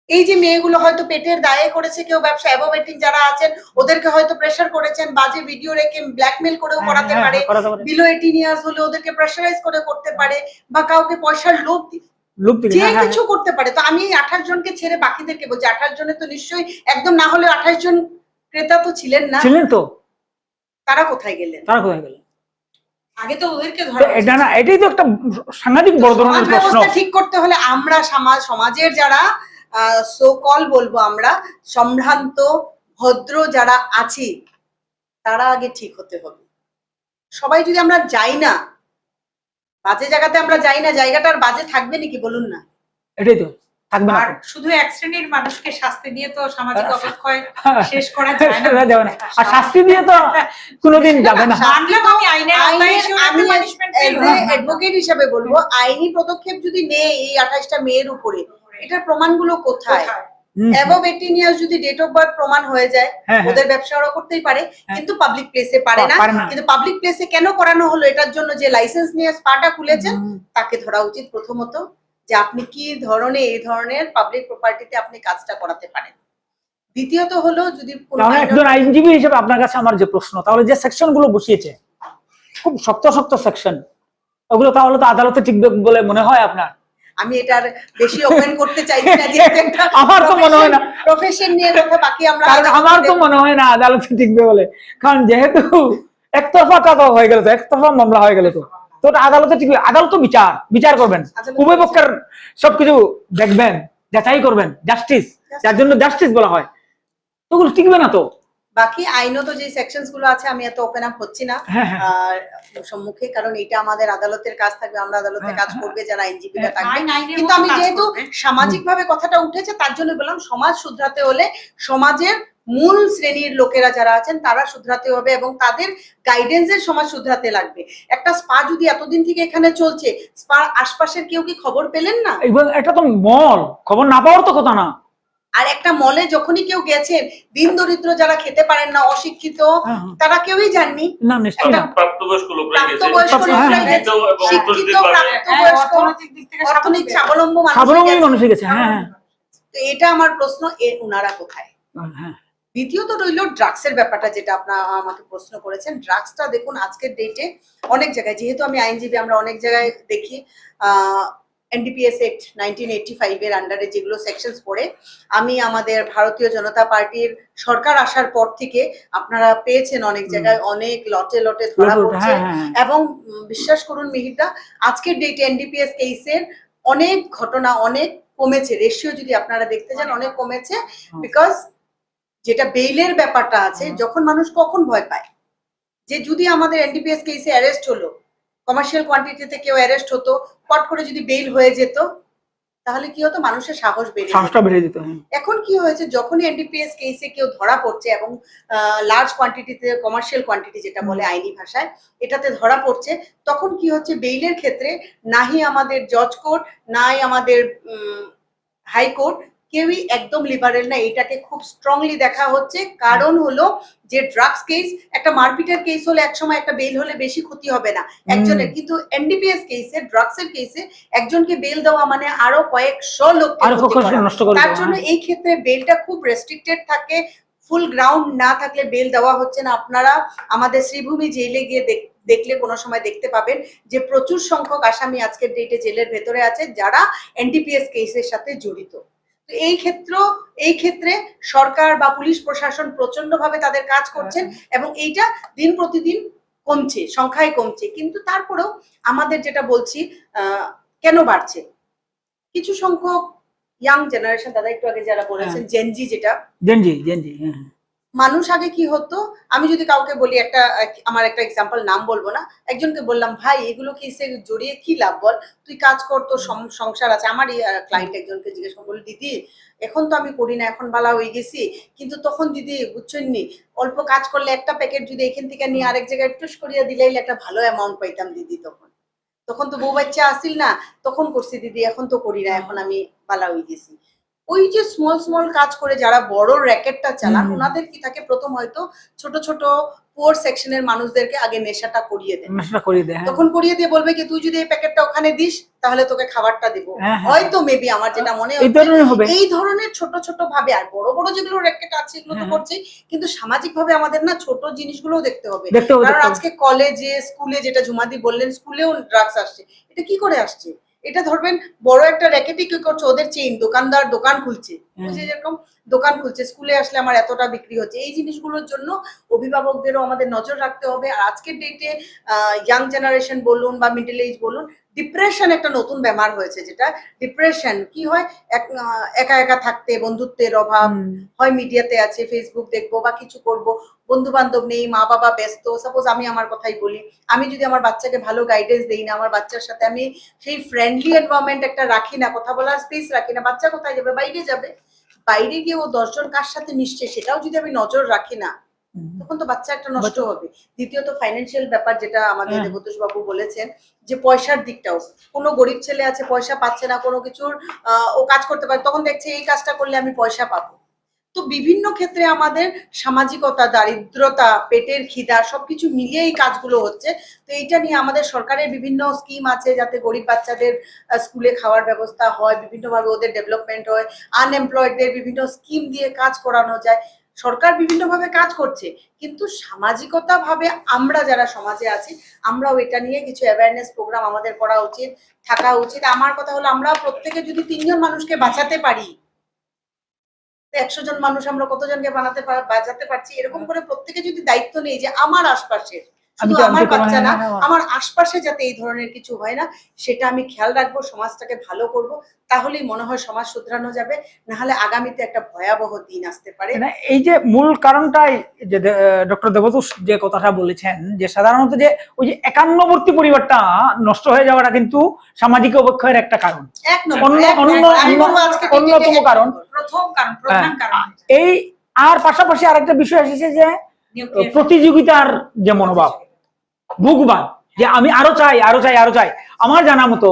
S4: এই যে মেয়েগুলো হয়তো পেটের দায়ে করেছে কেউ ব্যবসা, অ্যাবভ 18 যারা আছেন ওদেরকে হয়তো প্রেসার করেছেন, বাজে ভিডিও রেখে ব্ল্যাকমেল করেও করাতে পারে, বিলো 18 ইয়ার্স হলে ওদেরকে প্রেসারাইজ করে করতে পারে, বা কাউকে পয়সার লোভ যে কিছু করতে পারে। তো আমি 28 জনকে ছেড়ে বাকিদেরকে বলছি, 28 জনে তো নিশ্চয়ই একদম না হলে 28 জন ক্রেতা তো ছিলেন না,
S1: ছিলেন তো,
S4: তারা কোথায় গেলেন?
S2: আগে তো ওদেরকে
S1: তো
S2: ধরা
S1: এটা না,
S2: উচিত।
S1: এটাই তো একটা সাংঘাতিক বড় ধরনের
S4: সমাজ
S1: প্রশ্ন।
S4: ব্যবস্থা ঠিক করতে হলে আমরা সমাজের যারা সো কল বলবো আমরা সম্ভ্রান্ত ভদ্র যারা আছি তারা আগে ঠিক হতে হবে। সবাই যদি আমরা যাই না, বাজে জায়গাতে আমরা যাই না, জায়গাটা আর বাজে থাকবে নাকি বলুন না?
S1: এটাই তো থাকবে না
S2: আর
S1: তো।
S2: শুধু এক শ্রেণীর মানুষকে শাস্তি দিয়ে তো সামাজিক অবক্ষয়
S1: হ্যাঁ,
S2: শেষ করা যায় না।
S1: সেটা যাবে না। আর শাস্তি দিয়ে তো কোনোদিন যাবে না।
S2: মানলে তো আমি আইনের আওতায় এসেও
S4: আমি
S2: একটা punishment পেয়ে গেলাম।
S4: অ্যাডভোকেট হিসাবে বলবো আইনি পদক্ষেপ যদি নেয় এই 28টা মেয়ের উপরে, এটার প্রমাণগুলো কোথায়?
S2: কোথায়?
S4: অ্যাবভ 18 ইয়ার্স যদি ডেট অফ বার্থ প্রমাণ হয়ে যায়,
S1: হ্যাঁ, হ্যাঁ।
S4: ওদের ব্যবসা ওরা করতেই পারে,
S1: হ্যাঁ।
S4: কিন্তু পাবলিক প্লেসে পারে না।
S1: পারে না।
S4: কিন্তু পাবলিক প্লেসে কেন করানো হলো? এটার জন্য যে লাইসেন্স নিয়ে স্পাটা খুলেছেন তাকে ধরা উচিত প্রথমত, যে আপনি কি ধরনের এই ধরনের পাবলিক প্রপার্টিতে আপনি কাজটা করাতে পারেন। দ্বিতীয়ত হলো যদি কোনো
S1: তাহলে একজন আইনজীবী হিসেবে আপনার কাছে আমার যে প্রশ্ন, তাহলে যে সেকশন গুলো বসিয়েছে খুব শক্ত শক্ত সেকশন, ওগুলো তাহলে তো আদালতে টিকবে বলে মনে হয় আপনার?
S4: আমি এটার বেশি ওপেন করতে চাইছি না, যেহেতু একটা
S1: আমার তো মনে হয় না।
S4: প্রফেশন নিয়ে কথা, বাকি আমরা
S1: কারণ আমার তো মনে হয় না আদালতে টিকবে বলে। কারণ যেহেতু একতরফা টাকা হয়ে গেল, তো একতরফা মামলা হয়ে গেল, তো তো ওটা আদালতে টিকবে। আদালত তো বিচার করবেন, উভয় পক্ষের সবকিছু দেখবেন, যাচাই করবেন, জাস্টিস, যার জন্য জাস্টিস বলা হয়, তো ওগুলো টিকবে না তো।
S4: বাকি আইনত যে সেকশনস গুলো আছে আমি এত ওপেন আপ হচ্ছি না
S1: হ্যাঁ, হ্যাঁ।
S4: সম্মুখে, কারণ এটা আমাদের আদালতের কাজ থাকবে, আমরা আদালতে কাজ করবে যারা আইনজীবীরা থাকবে।
S2: আইনের
S4: কিন্তু
S2: মতো
S4: আমি
S2: কাজ
S4: যেহেতু
S2: করবে।
S4: সামাজিক ভাবে কথাটা উঠেছে তার জন্য বললাম, সমাজ শুধরাতে হলে সমাজের মূল শ্রেণীর লোকেরা যারা আছেন তারা শুধরাতে হবে এবং তাদের গাইডেন্সের সমাজ শুধরাতে লাগবে। একটা স্পা যদি এতদিন থেকে এখানে চলছে, স্পা আশপাশের কেউ কি খবর পেলেন না?
S1: এবং এটা তো মল, খবর না পাওয়ার তো কথা না।
S4: আর একটা মলে যখনই কেউ গেছেন, দিন দরিদ্র যারা খেতে পারেন না, অশিক্ষিত,
S1: হ্যাঁ।
S4: তারা কেউই যাননি।
S1: না, নিশ্চয়ই না।
S3: প্রাপ্তবয়স্ক লোকরা গেছে,
S4: প্রাপ্তবয়স্ক
S1: লোকরাই
S3: শিক্ষিত
S4: গেছে,
S3: এবং
S4: শিক্ষিত
S3: উচ্চশিক্ষিতভাবে।
S4: প্রাপ্তবয়স্ক
S2: অর্থনৈতিক দিক থেকে
S4: অর্থনৈতিক স্বাবলম্বী
S1: স্বাবলম্বী
S4: মানুষ
S1: মানুষ হয়ে গেছে। হ্যাঁ, হ্যাঁ,
S4: তো এটা আমার প্রশ্ন, ওনারা কোথায়?
S1: হ্যাঁ।
S4: দ্বিতীয়ত রইল ড্রাগসের ব্যাপারটা, যেটা আপনারা আমাকে প্রশ্ন করেছেন। ড্রাগসটা দেখুন আজকের ডেটে অনেক জায়গায়, যেহেতু আমি আইনজীবী, আমরা অনেক জায়গায় দেখি এনডিপিএস অ্যাক্ট 1985 এর আন্ডারে যেগুলো সেকশনস পড়ে, আমি আমাদের ভারতীয় জনতা পার্টির সরকার আসার পর থেকে আপনারা পেয়েছেন অনেক জায়গায় অনেক লটে লটে ধরা পড়ছে।
S1: হ্যাঁ, হ্যাঁ।
S4: এবং বিশ্বাস করুন মিহিরদা, আজকের ডেটে এনডিপিএস কেসের অনেক ঘটনা অনেক কমেছে, রেশিও যদি আপনারা দেখতে যান অনেক কমেছে। বিকজ যেটা বেইলের ব্যাপারটা আছে, যখন মানুষ কখন ভয় পায় যে যদি আমাদের এনডিপিএস কেসে অ্যারেস্ট হলো, কমার্শিয়াল কোয়ান্টিটিতে কেউ অ্যারেস্ট হতো, পট করে যদি বেইল হয়ে যেত, তাহলে কি হতো? মানুষের সাহস বেড়ে
S1: সাহসটা
S4: যেত।
S1: বেড়ে যেত। হ্যাঁ।
S4: এখন কি হয়েছে, যখনই এনডিপিএস কেসে কেউ ধরা পড়ছে এবং লার্জ কোয়ান্টিটিতে, কমার্শিয়াল কোয়ান্টিটি যেটা বলে আইনি ভাষায়, এটাতে ধরা পড়ছে, তখন কি হচ্ছে, বেইলের ক্ষেত্রে নাহি আমাদের জজ কোর্ট, নাই আমাদের হাইকোর্ট, কেউই একদম লিবারেল না। এটাকে খুব স্ট্রংলি দেখা হচ্ছে। কারণ হলো যে ড্রাগস কেস, একটা মারপিটের কেস হলে একসময় একটা বেল হলে বেশি ক্ষতি হবে না একজনের, কিন্তু এনডিপিএস কেসে, ড্রাগসের কেসে একজনকে বেল দেওয়া মানে আরো কয়েকশো লোককে
S1: আরো
S4: ক্ষতি করা।
S1: নষ্ট করে
S4: তার
S1: দেওয়া,
S4: জন্য
S1: হ্যাঁ।
S4: এই ক্ষেত্রে বেলটা খুব রেস্ট্রিক্টেড থাকে, ফুল গ্রাউন্ড না থাকলে বেল দেওয়া হচ্ছে না। আপনারা আমাদের শ্রীভূমি জেলে গিয়ে দেখলে কোনো সময় দেখতে পাবেন যে প্রচুর সংখ্যক আসামি আজকের ডেটে জেলের ভেতরে আছে যারা এনডিপিএস কেসের সাথে জড়িত। তো এই ক্ষেত্রে সরকার বা পুলিশ প্রশাসন প্রচন্ড ভাবে তাদের কাজ করছেন এবং এইটা দিন প্রতিদিন কমছে, সংখ্যায় কমছে। কিন্তু তারপরেও আমাদের যেটা বলছি, কেন বাড়ছে? কিছু সংখ্যক ইয়াং জেনারেশন, দাদা একটু আগে যারা বলেছেন জেনজি, যেটা
S1: জেনজি, হ্যাঁ।
S4: মানুষ আগে কি হতো, আমি যদি কাউকে বলি, আমার একটা এক্সাম্পল, নাম বলবো না, একজনকে বললাম ভাই এগুলো কি জড়িয়ে কি লাভ, বল তুই কাজ কর, তোর সংসার আছে। আমার ক্লায়েন্ট একজনকে জিজ্ঞেস করে বলি, দিদি এখন তো আমি করি না, এখন বালা হয়ে গেছি, কিন্তু তখন দিদি বুঝছেন নি, অল্প কাজ করলে একটা প্যাকেট যদি এখান থেকে নিয়ে আরেক জায়গায় টুস করিয়া দিলেই একটা ভালো অ্যামাউন্ট পাইতাম দিদি। তখন তো বউ বাচ্চা আসিল না, তখন করছি দিদি, এখন তো করি না, এখন আমি বালা হয়ে গেছি। ওই যে স্মল স্মল কাজ করে যারা বড় র্যাকেটটা চালান, ওনাদের কি থাকে, প্রথম হয়তো ছোট ছোট পুয়ার সেকশনের মানুষদেরকে আগে নেশাটা করিয়ে দেন, তখন করিয়ে দিয়ে বলবে কি তুই যদি এই প্যাকেটটা ওখানে দিস তাহলে তোকে খাবারটা দেবো, হয়তো মেবি, আমার যেটা মনে হচ্ছে এই ধরনের ছোট ছোট ভাবে। আর বড় বড় যেগুলো র্যাকেট আছে এগুলো তো করছে, কিন্তু সামাজিক ভাবে আমাদের না ছোট জিনিসগুলোও দেখতে হবে। কারণ আজকে কলেজে, স্কুলে, যেটা ঝুমাদি বললেন, স্কুলেও ড্রাগস আসছে। এটা কি করে আসছে? এটা ধরবেন বড় একটা র্যাকেটই কি করছে, ওদের চেইন, দোকানদার দোকান খুলছে, ওই যে যেরকম দোকান খুলছে, স্কুলে আসলে আমার এতটা বিক্রি হচ্ছে, এই জিনিসগুলোর জন্য অভিভাবকদেরও আমাদের নজর রাখতে হবে। আর আজকের ডেটে ইয়াং জেনারেশন বলুন বা মিডল এজ বলুন, ডিপ্রেশন একটা নতুন বেমার হয়েছে। যেটা ডিপ্রেশন কি হয়, একা একা থাকতে, বন্ধুত্বের অভাব, হয় মিডিয়াতে আছে, ফেসবুক দেখবো বা কিছু করব, বন্ধু বান্ধব নেই, মা বাবা ব্যস্ত। সাপোজ আমি আমার কথাই বলি, আমি যদি আমার বাচ্চাকে ভালো গাইডেন্স দিই না, আমার বাচ্চার সাথে আমি সেই ফ্রেন্ডলি এনভায়রনমেন্ট একটা রাখি না, কথা বলার স্পেস রাখি না, বাচ্চা কোথায় যাবে, বাইরে যাবে। বাইরে গিয়ে ও 10 জন কার সাথে মিশছে সেটাও যদি আমি নজর রাখি না, তখন তো বাচ্চা একটা নষ্ট হবে। দ্বিতীয়ত ফাইন্যান্সিয়াল ব্যাপার, যেটা আমাদের দেবতোষ বাবু বলেছেন, যে পয়সার দিকটাও, কোনো গরিব ছেলে আছে পয়সা পাচ্ছে না কোনো কিছুর, ও কাজ করতে পারে, তখন দেখছে এই কাজটা করলে আমি পয়সা পাবো। তো বিভিন্ন ক্ষেত্রে আমাদের সামাজিকতা, দারিদ্রতা, পেটের খিদা সবকিছু মিলিয়ে এই কাজগুলো হচ্ছে। তো এইটা নিয়ে আমাদের সরকারের বিভিন্ন স্কিম আছে, যাতে গরিব বাচ্চাদের স্কুলে খাওয়ার ব্যবস্থা হয়, বিভিন্নভাবে ওদের ডেভেলপমেন্ট হয়, আনএমপ্লয়েডদের বিভিন্ন স্কিম দিয়ে কাজ করানো যায়। সরকার বিভিন্নভাবে কাজ করছে, কিন্তু সামাজিকতা ভাবে আমরা যারা সমাজে আছি, আমরাও এটা নিয়ে কিছু অ্যাওয়ারনেস প্রোগ্রাম আমাদের করা উচিত, থাকা উচিত। আমার কথা হলো, আমরা প্রত্যেকে যদি 3 জন মানুষকে বাঁচাতে পারি, 100 জন মানুষ আমরা কতজনকে বাঁচাতে পারছি, এরকম করে প্রত্যেকে যদি দায়িত্ব নেই যে আমার আশপাশের, শুধু আমার বাচ্চা না, আমার আশপাশে যাতে এই ধরনের কিছু হয় না, সেটা আমি খেয়াল রাখবো, সমাজটাকে ভালো করব, তাহলেই মনে হয় সমাজ শুধরানো যাবে। না হলে আগামীতে একটা ভয়াবহ দিন আসতে পারে।
S1: এই যে মূল কারণটাই যে ডক্টর দেবতোষ যে কথাটা বলেছেন, যে সাধারণত যে ওই যে একান্নবর্তী পরিবারটা নষ্ট হয়ে যাওয়াটা কিন্তু সামাজিক অবক্ষয়ের একটা কারণ, অন্যতম কারণ,
S2: প্রধান কারণ।
S1: এই আর পাশাপাশি আরেকটা বিষয় এসেছে যে প্রতিযোগিতার যে মনোভাব, ভোগবাদ, যে আমি আরো চাই আরো চাই আরো চাই। আমার জানা মতো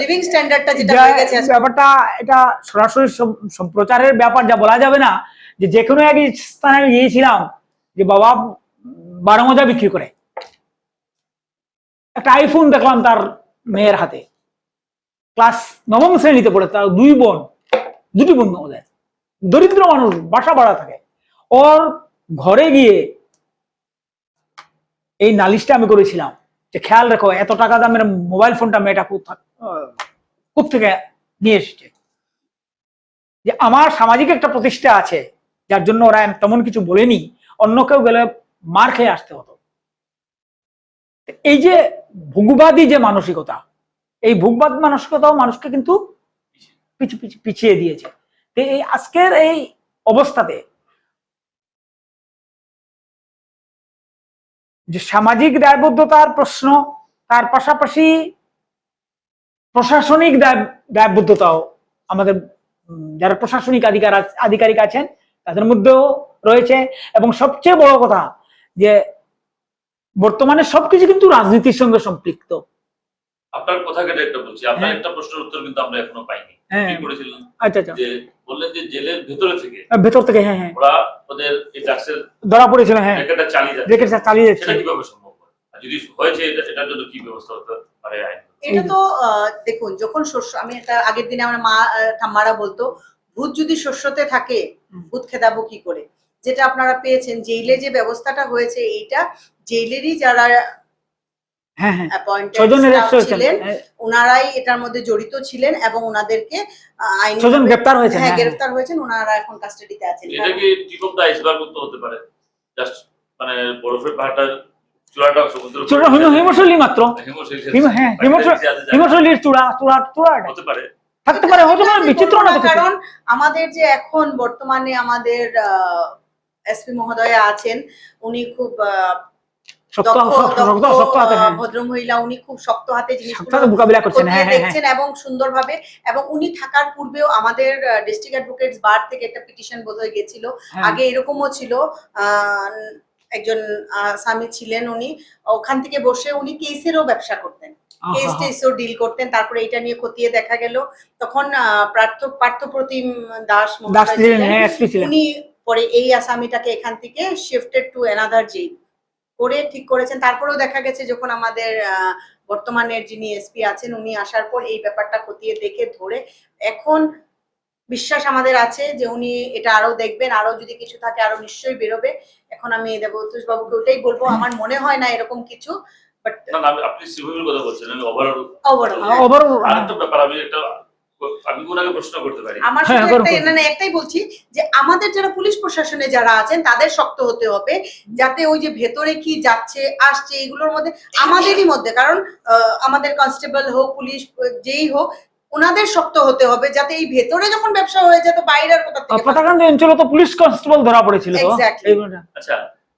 S4: লিভিং স্ট্যান্ডার্ডটা যেটা হয়ে গেছে
S1: ব্যাপারটা, এটা সরাসরি সম্প্রচারের ব্যাপার যা বলা যাবে না, যে কোনো এক স্থানে আমি গিয়েছিলাম যে বাবা 12 মজা বিক্রি করে, একটা আইফোন দেখলাম তার মেয়ের হাতে, ক্লাস 9ম শ্রেণীতে পড়ে, তার দুটি বোন ওদের, দরিদ্র মানুষ, বাসা ভাড়া থাকে। ওর ঘরে গিয়ে এই নালিশটা আমি করেছিলাম যে খেয়াল রেখো, এত টাকা দামের মোবাইল ফোনটা মেয়েটা খুব থেকে নিয়ে এসেছে, যে আমার সামাজিক একটা প্রতিষ্ঠা আছে, যার জন্য ওরা তেমন কিছু বলেনি, অন্য কেউ গেলে মার খেয়ে আসতে হতো। এই যে ভোগবাদী যে মানসিকতা, এই ভোগবাদ মানসিকতাও মানুষকে কিন্তু পিছিয়ে দিয়েছে। এই আজকের এই অবস্থাতে যে সামাজিক দায়বদ্ধতার প্রশ্ন, তার পাশাপাশি প্রশাসনিক দায়বদ্ধতাও আমাদের যারা প্রশাসনিক আধিকারিক আছেন তাদের মধ্যেও রয়েছে। এবং সবচেয়ে বড় কথা যে বর্তমানে সবকিছু কিন্তু রাজনীতির সঙ্গে সম্পৃক্ত।
S3: আপনার কথা কেটে একটা বলছি, আপনার একটা প্রশ্নের উত্তর কিন্তু আমরা এখনো পাইনি। কি করেছিলেন?
S1: আচ্ছা আচ্ছা,
S3: যে বললেন যে জেলের ভেতর থেকে
S1: হ্যাঁ হ্যাঁ
S3: ওরা ওদের এই ড্রাগসের
S1: ধরা পড়েছিল, হ্যাঁ
S3: রেকেটটা চালিয়ে যাচ্ছে, সেটা কিভাবে সম্ভব? আর যদি হয়েছে এটার জন্য কি ব্যবস্থা হতে পারে আইন?
S4: এটা তো দেখুন, যখন শস্য, আমি এটা আগের দিনে আমার মা ঠাম্মারা বলতো, ভূত যদি শস্যতে থাকে ভূত খেদাবো কি করে। যেটা আপনারা পেয়েছেন জেইলে যে ব্যবস্থাটা হয়েছে, এইটা জেইলেরই যারা ছিলেন ওনারাই এটার মধ্যে জড়িত ছিলেন, এবং ওনাদেরকে গ্রেফতার হয়েছেন, ওনারা এখন কাস্টাডিতে আছেন।
S3: এটা কি টিপ অফ দ্য আইসবার্গ হতে পারে? জাস্ট মানে বরফের পাহাড়টা চূড়াটা সমুদ্র
S1: হিমশৈলী মাত্র, হিমশৈলীর চূড়া
S3: হতে পারে,
S1: থাকতে পারে, হতে পারে, বিচিত্র না।
S4: কারণ আমাদের যে এখন বর্তমানে আমাদের এসপি মহোদয়া আছেন, উনি খুব ভদ্রমহিলা, উনি খুব শক্ত হাতে জিনিসগুলো মোকাবিলা করছেন, দেখছেন এবং সুন্দরভাবে। এবং উনি থাকার পূর্বেও আমাদের ডিস্ট্রিক্ট অ্যাডভোকেটস বার থেকে একটা পিটিশন বোধহয় গেছিল, আগে এরকমও ছিল, একজন আসামি ছিলেন, উনি ওখান থেকে বসে উনি কেসেরও ব্যবসা করতেন, কেসও ডিল করতেন। তারপরে এটা নিয়ে খতিয়ে দেখা গেল, তখন পার্থপ্রতিম দাস উনি পরে এই আসামিটাকে এখান থেকে শিফটেড টু অ্যানাদার জেল করে ঠিক করেছেন। তারপরেও দেখা গেছে যখন আমাদের বর্তমানের যিনি এসপি আছেন উনি আসার পর এই ব্যাপারটা খতিয়ে দেখে ধরে, এখন বিশ্বাস আমাদের আছে যে উনি এটা আরো দেখবেন, আরো যদি কিছু থাকে আরো নিশ্চয়ই বেরোবে। এখন আমি দেবতোষ বাবুকে ওটাই বলবো, আমার মনে হয় না এরকম কিছু বাট
S3: না না, আপনি শ্রীভূমির কথা বলছেন, আমি ওভারঅল
S4: ওভারঅল
S3: আরেকটা ব্যাপার, আমি ওনাকে প্রশ্ন করতে পারি।
S4: আমার
S1: হ্যাঁ,
S4: শুধু
S1: করুন,
S4: একটাই
S1: করুন।
S4: মানে একটাই বলছি যে আমাদের যারা পুলিশ প্রশাসনে যারা আছেন তাদের শক্ত হতে হবে, যাতে ওই যে ভেতরে কি যাচ্ছে আসছে এগুলোর মধ্যে আমাদেরই মধ্যে, কারণ আমাদের কনস্টেবল হোক পুলিশ যেই হোক ওনাদের শক্ত হতে হবে, যাতে এই ভেতরে যখন ব্যবসা হয়ে যায় তো বাইরে আর কোথা থেকে
S1: পতাকান্দি অঞ্চলে তো পুলিশ কনস্টেবল ধরা পড়েছিল তো
S4: Exactly.
S1: এইগুলো।
S3: আচ্ছা,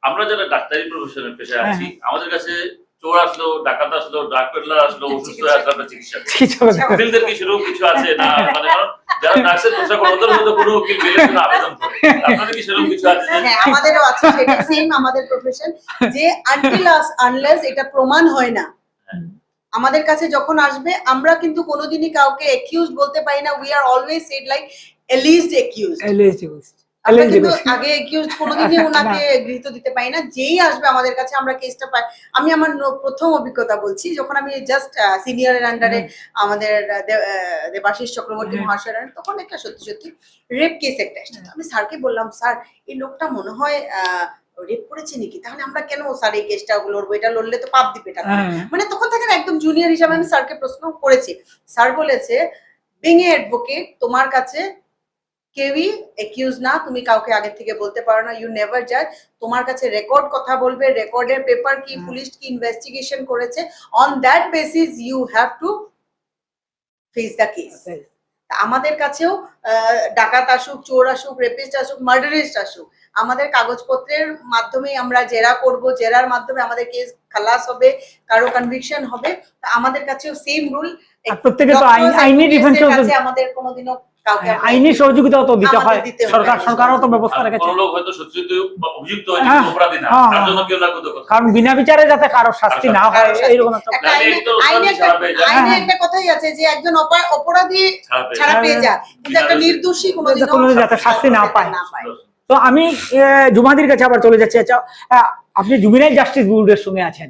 S3: আমরা যারা ডাক্তারি প্রফেশনের পেশায়
S1: হ্যাঁ,
S3: আছি, আমাদের কাছে চোর আসলো, ডাকাত আসলো, ড্রাগ পেডলার আসলো, অসুস্থ হয়ে আসলো, আমরা চিকিৎসা করি।
S1: কিছু কথা।
S3: উকিলদের কি সেরকম কিছু আছে না? মানে কারণ যারা নার্সের পোশাক ওদের মধ্যে কোনো উকিল বেলের জন্য আবেদন করে, আপনাদের কি সেরকম কিছু আছে?
S4: হ্যাঁ আমাদেরও আছে, সেটা সেম আমাদের প্রফেশন, যে আনটিল আনলেস এটা প্রমাণ হয় না আমাদের কাছে যখন আসবে আমরা কিন্তু কোনোদিনই কাউকে অ্যাকিউজ বলতে পারি না, we are always said like alleged accused. আমরা কিন্তু আগে অ্যাকিউজ কোনোদিনই ওনাকে গৃহীত দিতে পারি না, যেই আসবে আমাদের কাছে আমরা কেসটা পাই। আমি আমার প্রথম অভিজ্ঞতা বলছি, যখন আমি জাস্ট সিনিয়রের আন্ডারে আমাদের দেবাশিস চক্রবর্তী মহাশয়ের under, তখন একটা সত্যি সত্যি রেপ কেস একটা এসেছে। আমি স্যারকে বললাম, স্যার এই লোকটা মনে হয় রেপ করেছে নাকি, তাহলে আমরা কেন স্যার এই কেসটা লড়বো, এটা লড়লে তো পাপ দিবে টাকা। মানে তখন থেকে একদম জুনিয়র হিসাবে আমি স্যারকে প্রশ্ন করেছি। স্যার বলেছে, বিং এ অ্যাডভোকেট তোমার কাছে কেউই একিউজ না, তুমি কাউকে আগে থেকে বলতে পারো না, ইউ নেভার জাজ। তোমার কাছে রেকর্ড কথা বলবে, রেকর্ডের পেপার কি পুলিশ কি ইনভেস্টিগেশন করেছে, on that basis you have to face the case. আমাদের কাছেও ডাকাত আসুক, চোর আসুক, রেপিস্ট আসুক, মার্ডারিস্ট আসুক, আমাদের কাগজপত্রের মাধ্যমেই আমরা জেরা করব, জেরার মাধ্যমে আমাদের কেস খালাস হবে, কারো কনভিকশন হবে। আমাদের কাছেও সেম রুল,
S1: প্রত্যেকে তো আইনি ডিফেন্স
S4: আমাদের কোনোদিনও
S1: আইনি সহযোগিতাও তো দিতে হয়, সরকারও তো ব্যবস্থা রেখেছে।
S3: কোনো লোক হয়তো সত্যিই অভিযুক্ত হয়েছে, অপরাধী না, তার জন্য কেউ না কেউ তো কথা।
S1: কারণ বিনা বিচারে যাতে কারো শাস্তি না হয় এইরকম একটা
S4: আইনে একটা কথাই আছে যে একজন অপরাধী ছাড়া পেয়ে যায়, কিন্তু একটা নির্দোষী কোনোদিনও
S1: যাতে শাস্তি না পায়। তো আমি জুমাদির কাছে আবার চলে যাচ্ছি। আচ্ছা, আপনি জুবিনাইল জাস্টিস বোর্ডের সঙ্গে আছেন,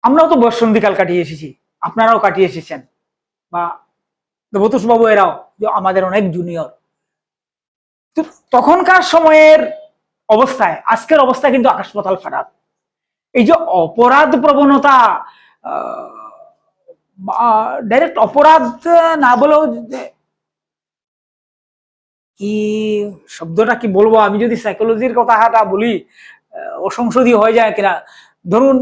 S1: আমরাও তো বসন্তীকাল কাটিয়ে এসেছি, আপনারাও কাটিয়ে এসেছেন, বা দেবতোষ বাবু এরাও আমাদের অনেক জুনিয়র। তো তখনকার সময়ের অবস্থায় আজকের অবস্থা কিন্তু আকাশ পাতাল ফারাক। এই যে অপরাধ প্রবণতা, ডাইরেক্ট অপরাধ না বলেও কি শব্দটা কি বলবো, আমি যদি সাইকোলজির কথাটা বলি অসংসদীয় হয়ে যায় কিনা, ধরুন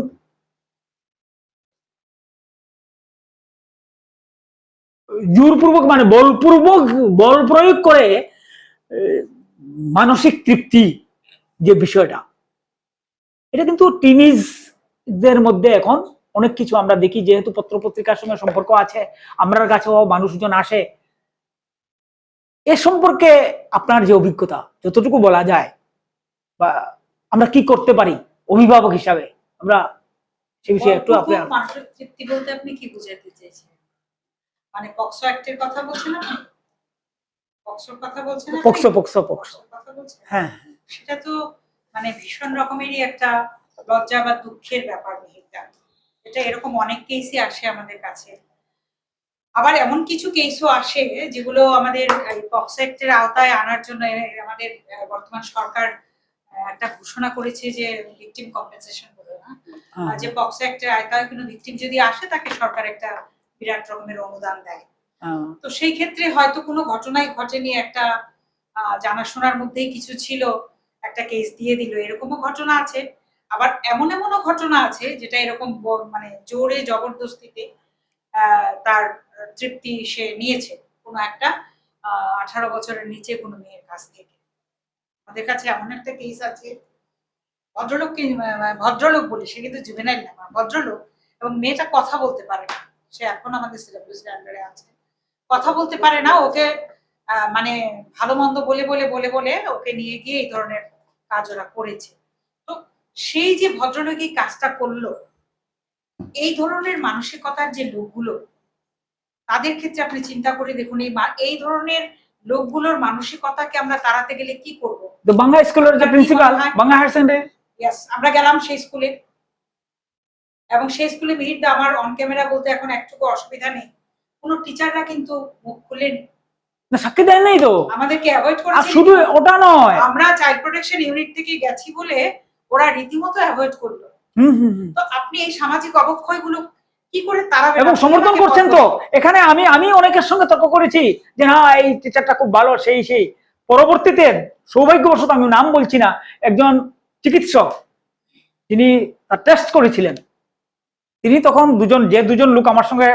S1: জোরপূর্বক মানে বলপূর্বক বল প্রয়োগ করে মানসিক তৃপ্তি যে বিষয়টা, এটা কিন্তু টিনেজদের মধ্যে এখন অনেক কিছু আমরা দেখি, যেহেতু পত্র পত্রিকার সঙ্গে সম্পর্ক আছে, আমরার কাছেও মানুষজন আসে, এ সম্পর্কে আপনার যে অভিজ্ঞতা যতটুকু বলা যায়, বা আমরা কি করতে পারি অভিভাবক হিসাবে, আমরা সে বিষয়ে একটু আপনার।
S2: মানসিক তৃপ্তি বলতে আপনি কি বুঝাতে চাইছেন? মানে পক্সো অ্যাক্টের কথা বলছেন আপনি? পক্সোর কথা বলছেন?
S1: পক্সো
S2: কথা বলছেন?
S1: হ্যাঁ,
S2: সেটা তো মানে ভীষণ রকমেরই একটা লজ্জা বা দুঃখের ব্যাপার মেহেরটা। এটা এরকম অনেক কেসই আসে আমাদের কাছে, আবার এমন কিছু কেসও আসে যেগুলো আমাদের পক্সো অ্যাক্টের আওতায় আনার জন্য আমাদের বর্তমান সরকার একটা ঘোষণা করেছে যে ভিকটিম কম্পেনসেশন বলে না, যে পক্সো অ্যাক্টের আওতায় কোনো ভিকটিম যদি আসে তাকে সরকার একটা বিরাট রকমের অনুদান দেয়। তো সেই ক্ষেত্রে হয়তো কোনো ঘটনাই ঘটেনি, একটা জানাশোনার মধ্যেই কিছু ছিল, একটা কেস দিয়ে দিল, এরকমও ঘটনা আছে। আবার এমনও ঘটনা আছে যেটা এরকম মানে জোরে জবরদস্তিতে তার তৃপ্তি সে নিয়েছে কোনো একটা 18 বছরের নিচে কোনো মেয়ের কাছ থেকে। আমাদের কাছে এমন একটা কেস আছে, ভদ্রলোক বলি, সে কিন্তু জুভেনাইল না, ভদ্রলোক, এবং মেয়েটা কথা বলতে পারে না, সে এখন আমাদের সিলেবাসের আন্ডারে আছে, কথা বলতে পারে না, ওকে মানে ভালো মন্দ বলে বলে বলে বলে ওকে নিয়ে গিয়ে এই ধরনের কাজ ওরা করেছে। তো সেই যে ভদ্রলোক এই কাজটা করলো, এই ধরনের মানসিকতার যে লোকগুলো, তাদের ক্ষেত্রে আপনি চিন্তা করে দেখুন, এই ধরনের লোকগুলোর মানসিকতাকে আমরা তাড়াতে গেলে কি করব?
S1: তো বাংলা স্কুলের যে principal, Bangla higher secondary,
S2: yes, আমরা গেলাম সেই স্কুলে, এবং সেই স্কুলে মিহিরদা, আমার অন ক্যামেরা বলতে এখন একটুকু অসুবিধা নেই, কোনো টিচাররা কিন্তু মুখ খুলেনি,
S1: না সাক্ষী দেন নাই তো,
S2: আমাদেরকে অ্যাভয়েড করেছে।
S1: শুধু ওটা নয়,
S2: আমরা চাইল্ড প্রোটেকশন ইউনিট থেকে গেছি বলে ওরা রীতিমতো অ্যাভয়েড করলো।
S1: হুম হুম হুম।
S2: তো আপনি এই সামাজিক অবক্ষয়গুলো কি করে তাড়াবেন?
S1: এবং
S2: আপনি
S1: সমর্থন
S2: আমাকে
S1: করছেন তো।
S2: বলুন।
S1: এখানে আমি আমি অনেকের সঙ্গে তর্ক করেছি যে না এই টিচারটা খুব ভালো, সেই পরবর্তীতে সৌভাগ্যবশত, আমি নাম বলছি না, একজন চিকিৎসক তিনি তার টেস্ট করেছিলেন, তিনি তখন দুজন লোক আমার সঙ্গে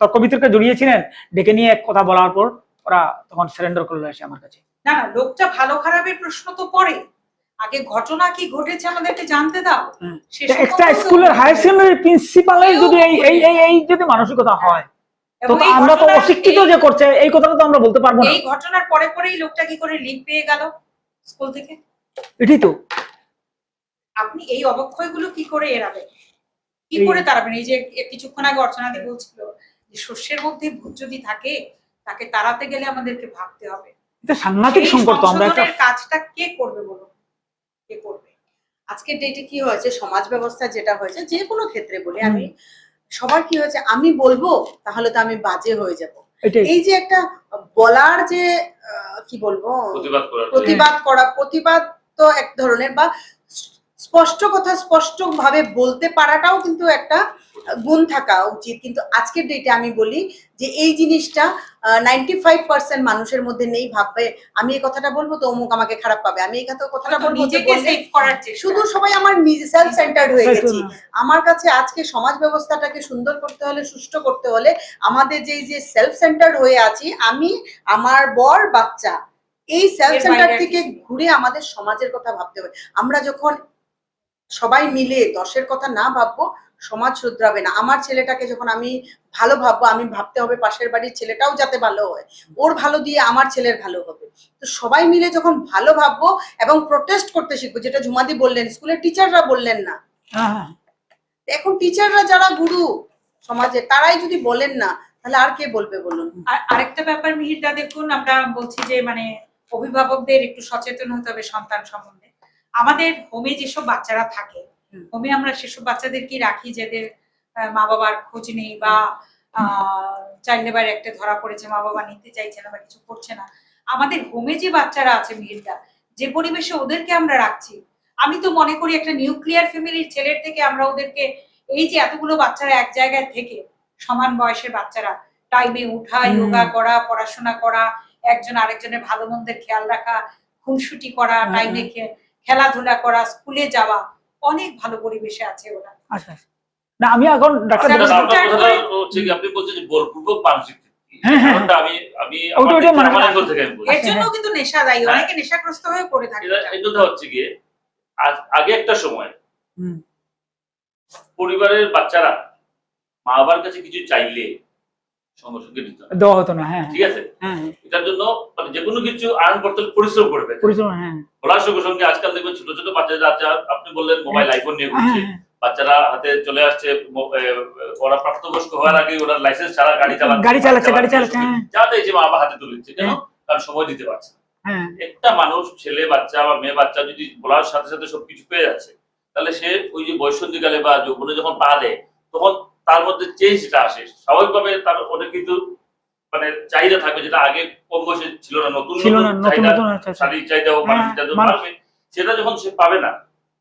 S1: তর্ক বিতর্কে জড়িয়েছিলেন, ডেকে নিয়ে এক কথা বলার পর ওরা তখন সারেন্ডার করলো এসে আমার কাছে।
S2: না না, লোকটা ভালো খারাপের প্রশ্ন তো পরে, আগে ঘটনা কি ঘটেছে আমাদেরকে জানতে দাও। সে
S1: একটা
S2: সম্পর্কেও
S1: স্কুলের
S2: বলতে
S1: হায়ার
S2: হবে।
S1: সেকেন্ডারি প্রিন্সিপালের
S2: কেউ
S1: যদি এই
S2: বলবে।
S1: এই এই এই যদি মানসিকতা হয়, তো
S2: এবং
S1: তো
S2: এই
S1: আমরা তো
S2: ঘটনার
S1: অশিক্ষিত
S2: এই-
S1: যে করছে এই কথাটা তো আমরা বলতে পারবো না।
S2: এই ঘটনার পরে পরেই লোকটা কি করে লিভ পেয়ে গেল স্কুল থেকে?
S1: এটাই তো।
S2: আপনি এই অবক্ষয়গুলো কি করে এড়াবেন, কি
S1: এই-
S2: করে তাড়াবেন? এই যে কিছুক্ষণ আগে অর্চনাদি বলছিল যে শস্যের মধ্যে ভূত যদি থাকে, তাকে তাড়াতে গেলে আমাদেরকে ভাবতে হবে।
S1: এটা সাংঘাতিক
S2: সেই
S1: সংকট। তো আমরা একটা
S2: সংশোধনের কাজটা কে করবে বলুন, কে করবে?
S4: আজকের ডেটে কি হয়েছে, সমাজ ব্যবস্থা যেটা হয়েছে, যে কোনো ক্ষেত্রে বলি
S1: হুম।
S4: আমি, সবার কি হয়েছে, আমি বলবো তাহলে তো আমি বাজে হয়ে যাব।
S1: এটাই।
S4: এই যে একটা বলার যে কি বলবো, প্রতিবাদ তো এক ধরনের, বা স্পষ্ট কথা স্পষ্ট ভাবে বলতে পারাটাও কিন্তু একটা গুণ থাকা উচিত। কিন্তু আজকের ডেটে আমি বলি যে এই জিনিসটা 95% মানুষের মধ্যে নেই। ভাববে আমি এই কথাটা বলবো তো অমুক আমাকে খারাপ পাবে, আমি এই কথাটা বলবো তো
S2: নিজেকে
S4: বললে
S2: সেভ করার চেষ্টা।
S4: শুধু সবাই আমার নিজে সেলফ সেন্টার্ড হয়ে
S1: তাই তো
S4: গেছি।
S1: না।
S4: আমার কাছে আজকে সমাজ ব্যবস্থাটাকে সুন্দর করতে হলে, সুষ্ঠু করতে হলে, আমাদের যে সেলফ সেন্টার্ড হয়ে আছি, আমি, আমার বর, বাচ্চা, এই সেলফ
S2: এর
S4: সেন্টার
S2: বাইরে আর
S4: থেকে
S2: কিছু নেই।
S4: ঘুরে আমাদের সমাজের কথা ভাবতে হবে। আমরা যখন সবাই মিলে 10-এর কথা না ভাববো, সমাজ শুধরাবে না। আমার ছেলেটাকে যখন আমি ভালো ভাববো, আমি ভাবতে হবে পাশের বাড়ির ছেলেটাও যাতে ভালো হয়, ওর ভালো দিয়ে আমার ছেলের ভালো হবে। তো সবাই মিলে যখন ভালো ভাববো এবং প্রোটেস্ট করতে শিখবো, যেটা ঝুমাদি বললেন, স্কুলের টিচাররা বললেন না,
S1: হ্যাঁ হ্যাঁ।
S4: এখন টিচাররা যারা গুরু সমাজে, তারাই যদি বলেন না, তাহলে আর কে বলবে বলুন?
S2: আর আরেকটা ব্যাপার মিহিরদা, দেখুন আমরা বলছি যে মানে অভিভাবকদের একটু সচেতন হতে হবে সন্তান সম্বন্ধে। আমাদের হোমে যেসব বাচ্চারা থাকে, হোমে আমরা সেসব বাচ্চাদেরকে রাখি যাদের মা বাবার খোঁজ নেই, বা চাইল্ড লেবার একটা ধরা পড়েছে, মা বাবা নিতে চাইছে না বা কিছু করছে না। আমাদের হোমে যে বাচ্চারা আছে মিহিরদা, যে পরিবেশে ওদেরকে আমরা রাখছি, আমি তো মনে করি একটা নিউক্লিয়ার ফ্যামিলির ছেলের থেকে আমরা ওদেরকে, এই যে এতগুলো বাচ্চারা এক জায়গায় থেকে, সমান বয়সের বাচ্চারা, টাইমে উঠা, যোগা করা, পড়াশোনা করা, একজন আরেকজনের ভালো মন্দের খেয়াল রাখা, খুনসুটি করা, টাইমে খেলাধুলা করা, স্কুলে যাওয়া, অনেক ভালো পরিবেশে আছে ওরা।
S1: আচ্ছা আচ্ছা। না আমি এখন ডাক্তার
S2: আচ্ছা,
S1: বলছি-
S3: আপনার কথাটা হচ্ছে কি, আপনি বলছেন যে বলপূর্বক মানসিক তৃপ্তি।
S1: হ্যাঁ, হ্যাঁ।
S3: কারণটা আমি আমি
S1: ওটা ওটা মানে
S3: আমার angle থেকে আমি বলছি।
S2: এর জন্য কিন্তু নেশা দায়ী,
S1: হ্যাঁ।
S2: অনেকে নেশাগ্রস্ত হয়ে পড়ে থাকে।
S3: এই জন্য হচ্ছে গিয়ে আগে একটা সময়
S1: হুম।
S3: পরিবারের বাচ্চারা মা বাবার কাছে কিছু চাইলে সঙ্গে সঙ্গে দিত না।
S1: দেওয়া হতো না। হ্যাঁ
S3: ঠিক আছে,
S1: হ্যাঁ
S3: এটার জন্য মানে যে কোনো কিছু আর্ন করতে হলে পরিশ্রম করবে।
S1: পরিশ্রম। হ্যাঁ
S3: বলার সঙ্গে সঙ্গে আজকাল দেখবেন ছোট ছোট বাচ্চারা, আপনি বললেন মোবাইল আইফোন নিয়ে ঘুরছে,
S1: হ্যাঁ
S3: বাচ্চারা হাতে চলে আসছে, ওরা প্রাপ্তবয়স্ক হওয়ার আগে ওরা লাইসেন্স ছাড়া গাড়ি চালাচ্ছে,
S1: গাড়ি চালাচ্ছে। হ্যাঁ
S3: যাতে এই যে মা বাবা হাতে তুলে দিচ্ছে কেন? কারণ সময় দিতে পারছে না।
S1: হ্যাঁ
S3: একটা মানুষ, ছেলে বাচ্চা বা মেয়ে বাচ্চা যদি বলার সাথে সাথে সবকিছু পেয়ে যাচ্ছে, তাহলে সে ওই যে বয়ঃসন্ধিকালে বা যৌবনে যখন পা দেয়, তখন তার মধ্যে চেঞ্জটা আসে স্বাভাবিকভাবে। তার অনেক কিন্তু মানে চাহিদা থাকবে, যেটা আগে কম বয়সে ছিল না, নতুন
S1: ছিল না,
S3: নতুন
S1: নতুন
S3: চাহিদা,
S1: নতুন আচ্ছা, আচ্ছা।
S3: শারীরিক চাহিদা ও মানসিক চাহিদা বাড়বে। সেটা যখন সে পাবে না,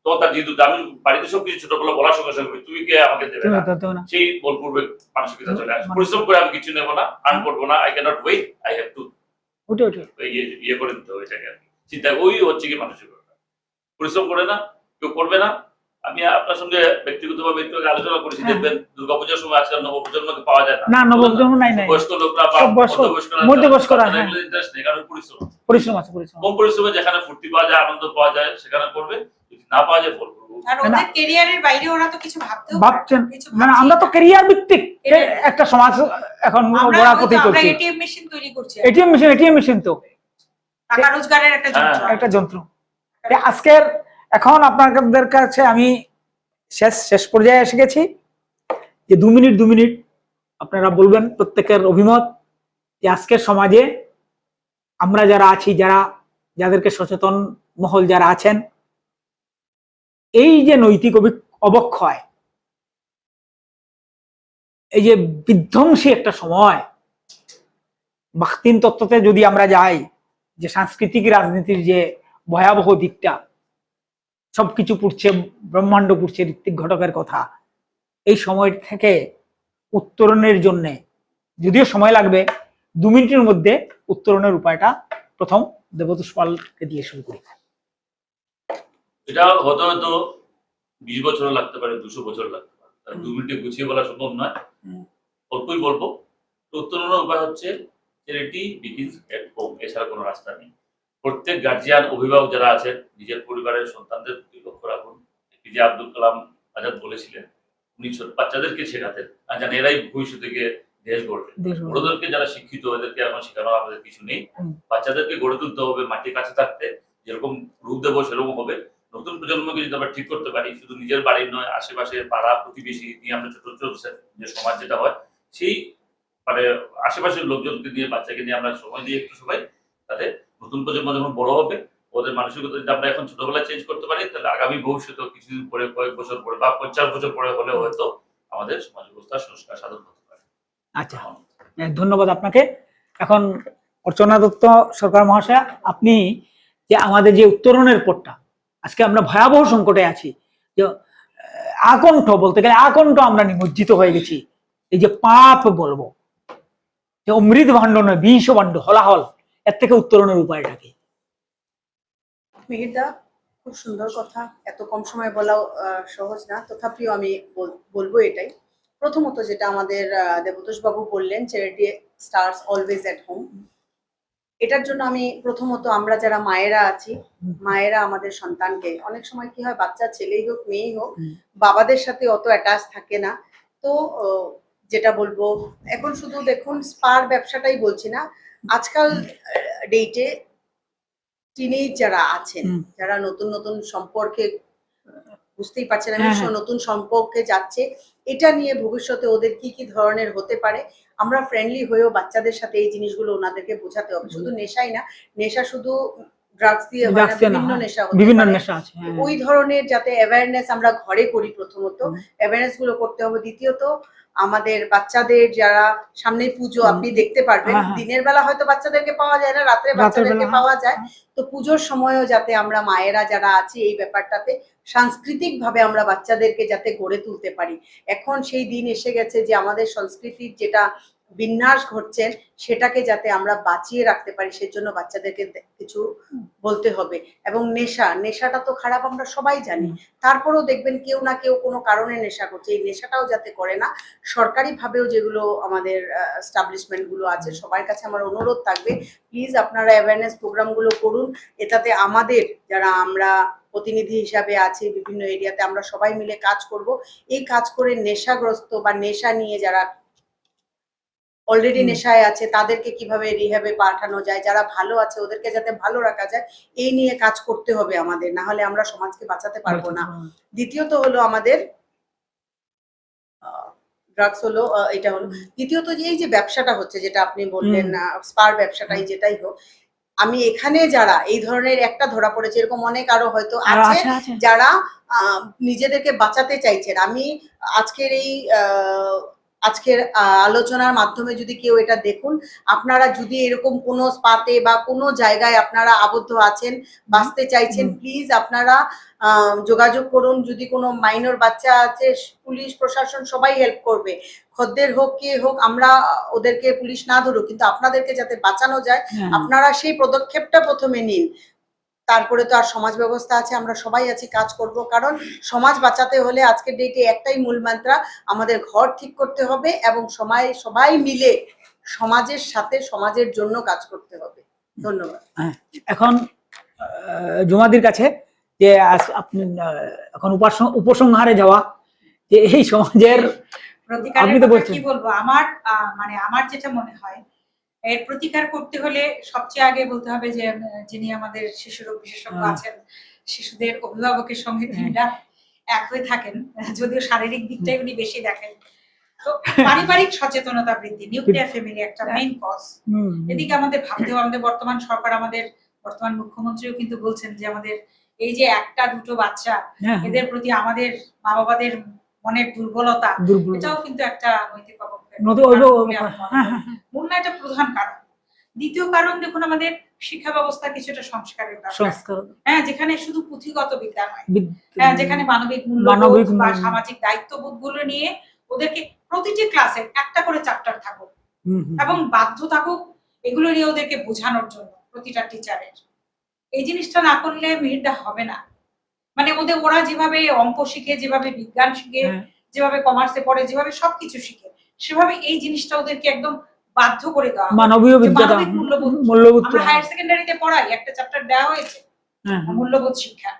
S3: তখন তার যেহেতু আমি বাড়িতে সবকিছু ছোটবেলা বলার সঙ্গে সঙ্গে তুমি কে আমাকে দেবে
S1: দেও
S3: না,
S1: না, দেও না।
S3: সেই বলপূর্বক মানসিকতা চলে আসে। পরিশ্রম করে আমি কিছু নেবো না, আর্ন করবো না, I can't wait, I have to
S1: ওটা ওটা।
S3: ইয়ে করে দিতে হবে এটাকে আর কি। চিন্তা ওই হচ্ছে কি মানসিকতা। পরিশ্রম করে না, কেউ করবে না। আমি আপনার সঙ্গে ব্যক্তিগতভাবে একটু আগে আলোচনা করেছি,
S1: হ্যাঁ।
S3: দেখবেন দুর্গাপূজার সময় আজকাল নবপ্রজন্মকে পাওয়া যায়
S1: না, নবপ্রজন্ম নাই।
S3: বয়স্ক লোকরা বা
S1: সব বয়স্ক,
S3: মধ্যবয়স্করা,
S1: মধ্যবয়স্করা,
S3: তাদের
S1: হ্যাঁ।
S3: এগুলো ইন্টারেস্ট নেই, কারণ পরিশ্রম
S1: আছে পরিশ্রম।
S3: কম পরিশ্রমে যেখানে ফুর্তি পাওয়া যায়, আনন্দ পাওয়া যায়, সেখানে করবে। যদি না পাওয়া যায় ফল করবো।
S2: আর ওদের ক্যারিয়ারের বাইরে ওরা তো কিছু ভাবতেও
S1: ভাবছেন
S2: কিছু
S1: মানে
S2: ভাবছেই
S1: আমরা তো
S2: না।
S1: ক্যারিয়ার ভিত্তিক একটা সমাজ এখন
S2: আমরা
S1: গড়ার
S2: হয়তো
S1: প্রতি
S2: আমরা
S1: করছি।
S2: এটিএম মেশিন তৈরি করছি,
S1: এটিএম মেশিন তো
S2: টাকা রোজগারের একটা যন্ত্র।
S1: একটা যন্ত্র। আজকের এখন আপনাদের কাছে আমি শেষ পর্যায়ে এসে গেছি, যে 2 মিনিট আপনারা বলবেন প্রত্যেকের অভিমত, যে আজকের সমাজে আমরা যারা আছি, যাদেরকে সচেতন মহল যারা আছেন, এই যে নৈতিক অবক্ষয়, এই যে বিধ্বংসী একটা সময়, বাখতিন তত্ত্বতে যদি আমরা যাই, যে সাংস্কৃতিক রাজনীতির যে ভয়াবহ দিকটা, সবকিছু পুড়ছে, ব্রহ্মাণ্ড পুড়ছে, ঋত্বিক ঘটকের কথা। এই সময় থেকে উত্তরণের জন্য যদিও সময় লাগবে, 2 মিনিটের মধ্যে উত্তরণের উপায়টা প্রথম দেবতোষ পালকে দিয়ে শুরু করি।
S3: এটা হয়তো 20 বছর লাগতে পারে, 200 বছর লাগতে পারে, 2 মিনিটে গুছিয়ে বলা সম্ভব নয়, অল্পই বলবো। উত্তরণের উপায় হচ্ছে চ্যারিটি বিগিনস এট হোম, এছাড়া কোনো রাস্তা নেই। প্রত্যেক গার্জিয়ান, অভিভাবক যারা আছেন, নিজের পরিবারের সন্তানদের প্রতি লক্ষ্য রাখুন। এপিজে আব্দুল কালাম আজাদ বলেছিলেন, উনি বাচ্চাদেরকে শেখাতেন, আর জানেন এরাই ভবিষ্যতে গিয়ে দেশ গড়বে। বড়দেরকে যারা শিক্ষিত, এদেরকে এখন শেখানোর আমাদের কিছু নেই। বাচ্চাদেরকে গড়ে তুলতে হবে মাটির কাছে থাকতে, যেরকম রূপ দেবো সেরকম হবে। নতুন প্রজন্মকে যদি আমরা ঠিক করতে পারি, শুধু নিজের বাড়ির নয়, আশেপাশের পাড়া প্রতিবেশী নিয়ে আমরা ছোট ছোট যে সমাজ যেটা হয়, সেই মানে আশেপাশের লোকজনকে দিয়ে, বাচ্চাকে নিয়ে আমরা সময় দিয়ে একটু সবাই, তাদের নতুন প্রজন্ম যখন বড় হবে, ওদের মানসিকতা যদি আমরা এখন ছোটবেলায় চেঞ্জ করতে পারি, তাহলে আগামী ভবিষ্যতে কিছুদিন পরে, কয়েক বছর পরে বা 50 বছর পরে হলেও হয়তো আমাদের সমাজ ব্যবস্থা সংস্কার সাধন হতে পারে।
S1: আচ্ছা, ধন্যবাদ আপনাকে। এখন অর্চনা দত্ত সরকার মহাশয়া, আপনি যে আমাদের যে উত্তরণের পথটা, আজকে আমরা ভয়াবহ সংকটে আছি, যে আকণ্ঠ বলতে গেলে আকণ্ঠ আমরা নিমজ্জিত হয়ে গেছি। এই যে পাপ বলবো, যে অমৃত ভাণ্ড নয়, বিষ ভাণ্ড, হলাহল, এর থেকে উত্তরণের উপায়টা কি?
S4: মিহিরদা, খুব সুন্দর কথা, এত কম সময় বলাও সহজ না, তথাপিও আমি বলবো এটাই। প্রথমত যেটা আমাদের দেবতোষ বাবু বললেন, charity starts always at home, এটার জন্য আমি প্রথমত আমরা যারা মায়েরা আছি, মায়েরা আমাদের সন্তানকে, অনেক সময় কি হয়, বাচ্চা ছেলেই হোক মেয়েই হোক, বাবাদের সাথে অত অ্যাটাচ থাকে না। তো যেটা বলবো, এখন শুধু দেখুন স্পার ব্যবসাটাই বলছি না, আজকাল ডেটে টিনেজ যারা আছেন, যারা নতুন নতুন সম্পর্কে, বুঝতেই পারছেন আমি, নতুন সম্পর্কে যাচ্ছে, এটা নিয়ে ভবিষ্যতে ওদের কি কি ধরনের হতে পারে, আমরা ফ্রেন্ডলি হয়েও বাচ্চাদের সাথে এই জিনিসগুলো ওনাদেরকে বোঝাতে হবে। শুধু নেশাই না, নেশা শুধু ড্রাগস দিয়ে হয় না, বিভিন্ন নেশা হতে পারে। ওই ধরনের যাতে অ্যাওয়ারনেস আমরা ঘরে করি, প্রথমত অ্যাওয়ারনেস গুলো করতে হবে। দ্বিতীয়ত আমাদের বাচ্চাদের, যারা সামনে পুজো, আপনি দেখতে পারবেন দিনের বেলা হয়তো বাচ্চাদেরকে পাওয়া যায় না, রাত্রে বাচ্চাদেরকে পাওয়া যায়। তো পুজোর সময়ও যাতে আমরা মায়েরা যারা আছি এই ব্যাপারটাতে সাংস্কৃতিক ভাবে আমরা বাচ্চাদেরকে যাতে গড়ে তুলতে পারি। এখন সেই দিন এসে গেছে যে আমাদের সংস্কৃতির যেটা বিন্যাস ঘটছে, সেটাকে যাতে আমরা বাঁচিয়ে রাখতে পারি, সেজন্য বাচ্চাদেরকে কিছু বলতে হবে। এবং নেশাটা তো খারাপ, আমরা সবাই জানি, তারপরেও দেখবেন কেউ না কেউ কোনো কারণে নেশা করছে, এই নেশাটাও যাতে করে না। সরকারি ভাবেও যেগুলো আমাদের এস্টাবলিশমেন্ট গুলো আছে, সবার কাছে আমার অনুরোধ থাকবে, প্লিজ আপনারা অ্যাওয়ারনেস প্রোগ্রাম গুলো করুন। এটাতে আমাদের যারা আমরা প্রতিনিধি হিসাবে আছি বিভিন্ন এরিয়াতে, আমরা সবাই মিলে কাজ করব। এই কাজ করে নেশাগ্রস্ত বা নেশা নিয়ে যারা অলরেডি নেশায় আছে, তাদেরকে কিভাবে রিহ্যাবে পাঠানো যায়, যারা ভালো আছে ওদেরকে যাতে ভালো রাখা যায়, এই নিয়ে কাজ করতে হবে আমাদের, না হলে আমরা সমাজকে বাঁচাতে পারবো না। দ্বিতীয়ত হলো আমাদের ড্রাগস হলো, এটা হলো। দ্বিতীয়ত যে এই যে ব্যবসাটা হচ্ছে, যেটা আপনি বললেন স্পার ব্যবসাটাই যেটাই হোক, আমি এখানে যারা এই ধরনের একটা ধরা পড়েছে, এরকম অনেক আরো হয়তো আছে যারা নিজেদেরকে বাঁচাতে চাইছেন। আমি আজকের আলোচনার মাধ্যমে যদি কেউ এটা দেখুন, আপনারা যদি এরকম কোনো স্পাতে বা কোনো জায়গায় আপনারা আবদ্ধ আছেন, বাঁচতে চাইছেন, প্লিজ আপনারা যোগাযোগ করুন। যদি কোনো মাইনর বাচ্চা আছে, পুলিশ প্রশাসন সবাই হেল্প করবে, খদ্দের হোক কে হোক, আমরা ওদেরকে পুলিশ না ধরুক, কিন্তু আপনাদেরকে যাতে বাঁচানো যায়, আপনারা সেই পদক্ষেপটা প্রথমে নিন। তারপরে তো আর সমাজ ব্যবস্থা আছে, আমরা সবাই আছি, কাজ করব। কারণ সমাজ বাঁচাতে হলে আজকের ডেটে একটাই মূল মন্ত্র, আমাদের ঘর ঠিক করতে হবে এবং সবাই মিলে সমাজের সাথে সমাজের জন্য কাজ করতে হবে। ধন্যবাদ।
S1: এখন জুমাদির কাছে, যে আপনি এখন উপসংহারে যাওয়া, যে এই সমাজের আপনি তো বলছেন,
S2: কি বলবো, আমার যেটা মনে হয়, এর প্রতিকার করতে হলে সবচেয়ে আগে বলতে হবে যে যিনি আমাদের শিশু রোগ বিশেষজ্ঞ আছেন, শিশুদের অভিভাবকের সঙ্গে তিনটা এক হয়ে থাকেন, যদিও শারীরিক দিকটাই উনি বেশি দেখেন। তো পারিবারিক সচেতনতা বৃদ্ধি, নিউক্লিয়ার ফ্যামিলি একটা মেইন কজ। এদিকে আমাদের ভাবতে হবে। আমাদের বর্তমান সরকার, আমাদের বর্তমান মুখ্যমন্ত্রীও কিন্তু বলছেন যে আমাদের এই যে একটা দুটো বাচ্চা, এদের প্রতি আমাদের মা বাবাদের মনের দুর্বলতা, এটাও কিন্তু একটা নৈতিক অবক্ষয়। এটা প্রধান কারণ। দ্বিতীয় কারণ দেখুন আমাদের শিক্ষা ব্যবস্থা কিছুটা সংস্কারের দরকার।
S1: সংস্কার
S2: হ্যাঁ, যেখানে শুধু পুঁথিগত বিদ্যা নয়,
S1: বিদ-
S2: হ্যাঁ, যেখানে মানবিক মূল্যবোধ
S1: মানবিক
S2: বা
S1: মূল্য-
S2: সামাজিক দায়িত্ববোধ গুলো নিয়ে ওদেরকে প্রতিটি ক্লাসে একটা করে চ্যাপ্টার থাকুক
S1: হুম, হুম,
S2: এবং বাধ্য থাকুক এগুলো নিয়ে ওদেরকে বোঝানোর জন্য প্রতিটা টিচারের। এই জিনিসটা না করলে মিহিরটা হবে না। মানে ওরা যেভাবে অঙ্ক শিখে, যেভাবে বিজ্ঞান শিখে,
S1: হ্যাঁ,
S2: যেভাবে কমার্সে পড়ে, যেভাবে সবকিছু শিখে, সেভাবে এই জিনিসটা ওদেরকে একদম বাধ্য করে দেওয়া হয়।
S1: মানবীয়
S2: যে
S1: বিদ্যাটা
S2: মানবিক মূল্যবোধ কি?
S1: মূল্যবোধ
S2: আমরা হায়ার সেকেন্ডারিতে পড়াই, একটা চ্যাপ্টার দেওয়া হয়েছে
S1: হ্যাঁ, হ্যাঁ,
S2: মূল্যবোধ শিক্ষা।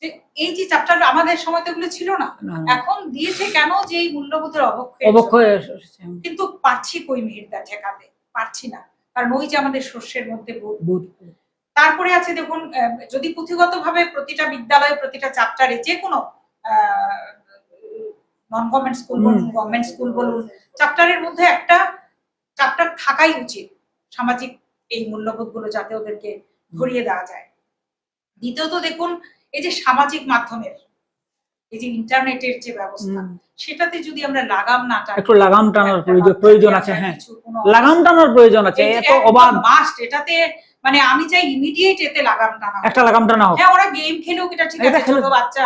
S2: যে এই যে চ্যাপ্টার আমাদের সময় তো এগুলো ছিল না,
S1: হ্যাঁ।
S2: এখন দিয়েছে কেন? যে এই মূল্যবোধের অবক্ষয়।
S1: অবক্ষয় এসেছে।
S2: কিন্তু পারছি কই মিহিরদা ঠেকাতে? পারছি না, কারণ ওই যে আমাদের শস্যের মধ্যে বোধ।
S1: বুধ।
S2: তারপরে আছে দেখুন, যদি পুঁথিগতভাবে প্রতিটা বিদ্যালয়ে প্রতিটা চ্যাপ্টারে যে কোনো নন গভর্নমেন্ট স্কুল বলুন, গভর্নমেন্ট স্কুল বলুন, চ্যাপ্টারের মধ্যে একটা চ্যাপ্টার থাকাই উচিত সামাজিক এই মূল্যবোধগুলো, যাতে ওদেরকে ধরিয়ে দেওয়া যায়। দ্বিতীয়ত দেখুন, এই যে সামাজিক মাধ্যমের এই যে ইন্টারনেটের যে ব্যবস্থা, সেটাতে যদি আমরা লাগাম না টানি,
S1: একটু লাগাম টানার
S2: একটা
S1: প্রয়োজন
S2: বাচ্চাকে
S1: আছে।
S2: আমরা
S1: হ্যাঁ,
S2: কিছু কোনো
S1: লাগাম টানার প্রয়োজন আছে।
S2: এই যে
S1: এত
S2: একদম
S1: অবাধ
S2: মাস্ট, এটাতে মানে আমি চাই ইমিডিয়েট এতে লাগাম টানা হোক।
S1: একটা লাগাম টানা হোক।
S2: হ্যাঁ, ওরা গেম খেলেও এটা ঠিক
S1: এটা
S2: আছে,
S1: খেলে-
S2: ছোট বাচ্চা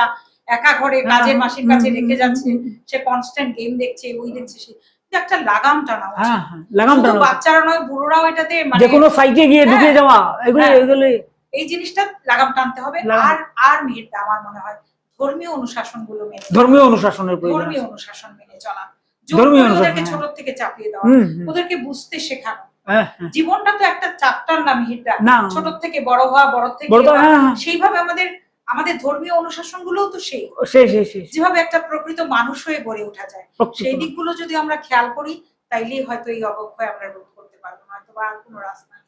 S2: একা ঘরে
S1: হ্যাঁ,
S2: কাজের মাসির কাছে রেখে যাচ্ছে,
S1: হুম,
S2: সে কনস্ট্যান্ট গেম দেখছে, ওই দেখছে, সে কিন্তু একটা লাগাম টানা উচিত।
S1: হ্যাঁ, হ্যাঁ, লাগাম
S2: শুধু
S1: টানা উচিত।
S2: বাচ্চারা নয়, বুড়োরাও এটাতে মানে
S1: যে কোনো সাইটে গিয়ে ঢুকে
S2: হ্যাঁ,
S1: যাওয়া, এগুলি
S2: হ্যাঁ।
S1: এগুলি
S2: এই জিনিসটা লাগাম টানতে হবে।
S1: লাগাম।
S2: আর মিহিরদা আমার মনে হয় ধর্মীয় অনুশাসন গুলো মেনে চলা।
S1: ধর্মীয় অনুশাসনের প্রয়োজন
S2: ধর্মীয়
S1: আছে।
S2: অনুশাসন মেনে চলা,
S1: ধর্মীয় অনুশাসন,
S2: ওদেরকে
S1: হ্যাঁ।
S2: ছোট থেকে চাপিয়ে দেওয়া,
S1: হুম, হুম।
S2: ওদেরকে বুঝতে শেখানো।
S1: হ্যাঁ, হ্যাঁ।
S2: জীবনটা তো একটা চ্যাপ্টার না মিহিরদা,
S1: না।
S2: ছোট থেকে বড় হওয়া, বড় থেকে
S1: বড় তো,
S2: হওয়া।
S1: হ্যাঁ, হ্যাঁ।
S2: সেইভাবে আমাদের ধর্মীয় অনুশাসন গুলোও তো সেই
S1: সেই
S2: যেভাবে একটা প্রকৃত মানুষ হয়ে গড়ে ওঠা যায়,
S1: প্রকৃত
S2: সেই
S1: মানুষ।
S2: দিকগুলো যদি আমরা খেয়াল করি, তাইলেই হয়তো এই অবক্ষয় আমরা রোধ করতে পারবো, হয়তো বা আর কোনো রাস্তা নেই।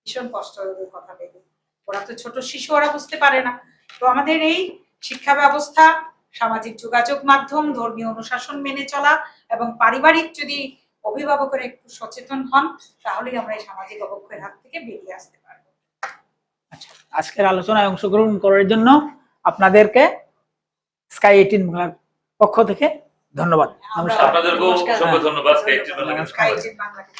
S2: ভীষণ কষ্ট হয় ওদের কথা ভেবে। ওরা তো ছোট শিশু, ওরা বুঝতে পারে না। তো আমাদের এই শিক্ষা ব্যবস্থা, সামাজিক যোগাযোগ মাধ্যম, ধর্মীয় অনুশাসন মেনে চলা এবং পারিবারিক যদি অভিভাবকেরা একটু সচেতন হন, তাহলেই আমরা এই সামাজিক অবক্ষয়ের হাত থেকে বেরিয়ে আসতে পারবো।
S1: আচ্ছা, আজকের আলোচনায় অংশগ্রহণ করার জন্য আপনাদেরকে স্কাই 18 বাংলার পক্ষ থেকে ধন্যবাদ।
S2: আমরা
S1: নমস্কার।
S3: আপনাদেরকেও
S4: নমস্কার।
S3: অসংখ্য ধন্যবাদ।
S2: স্কাই 18 বাংলাকে।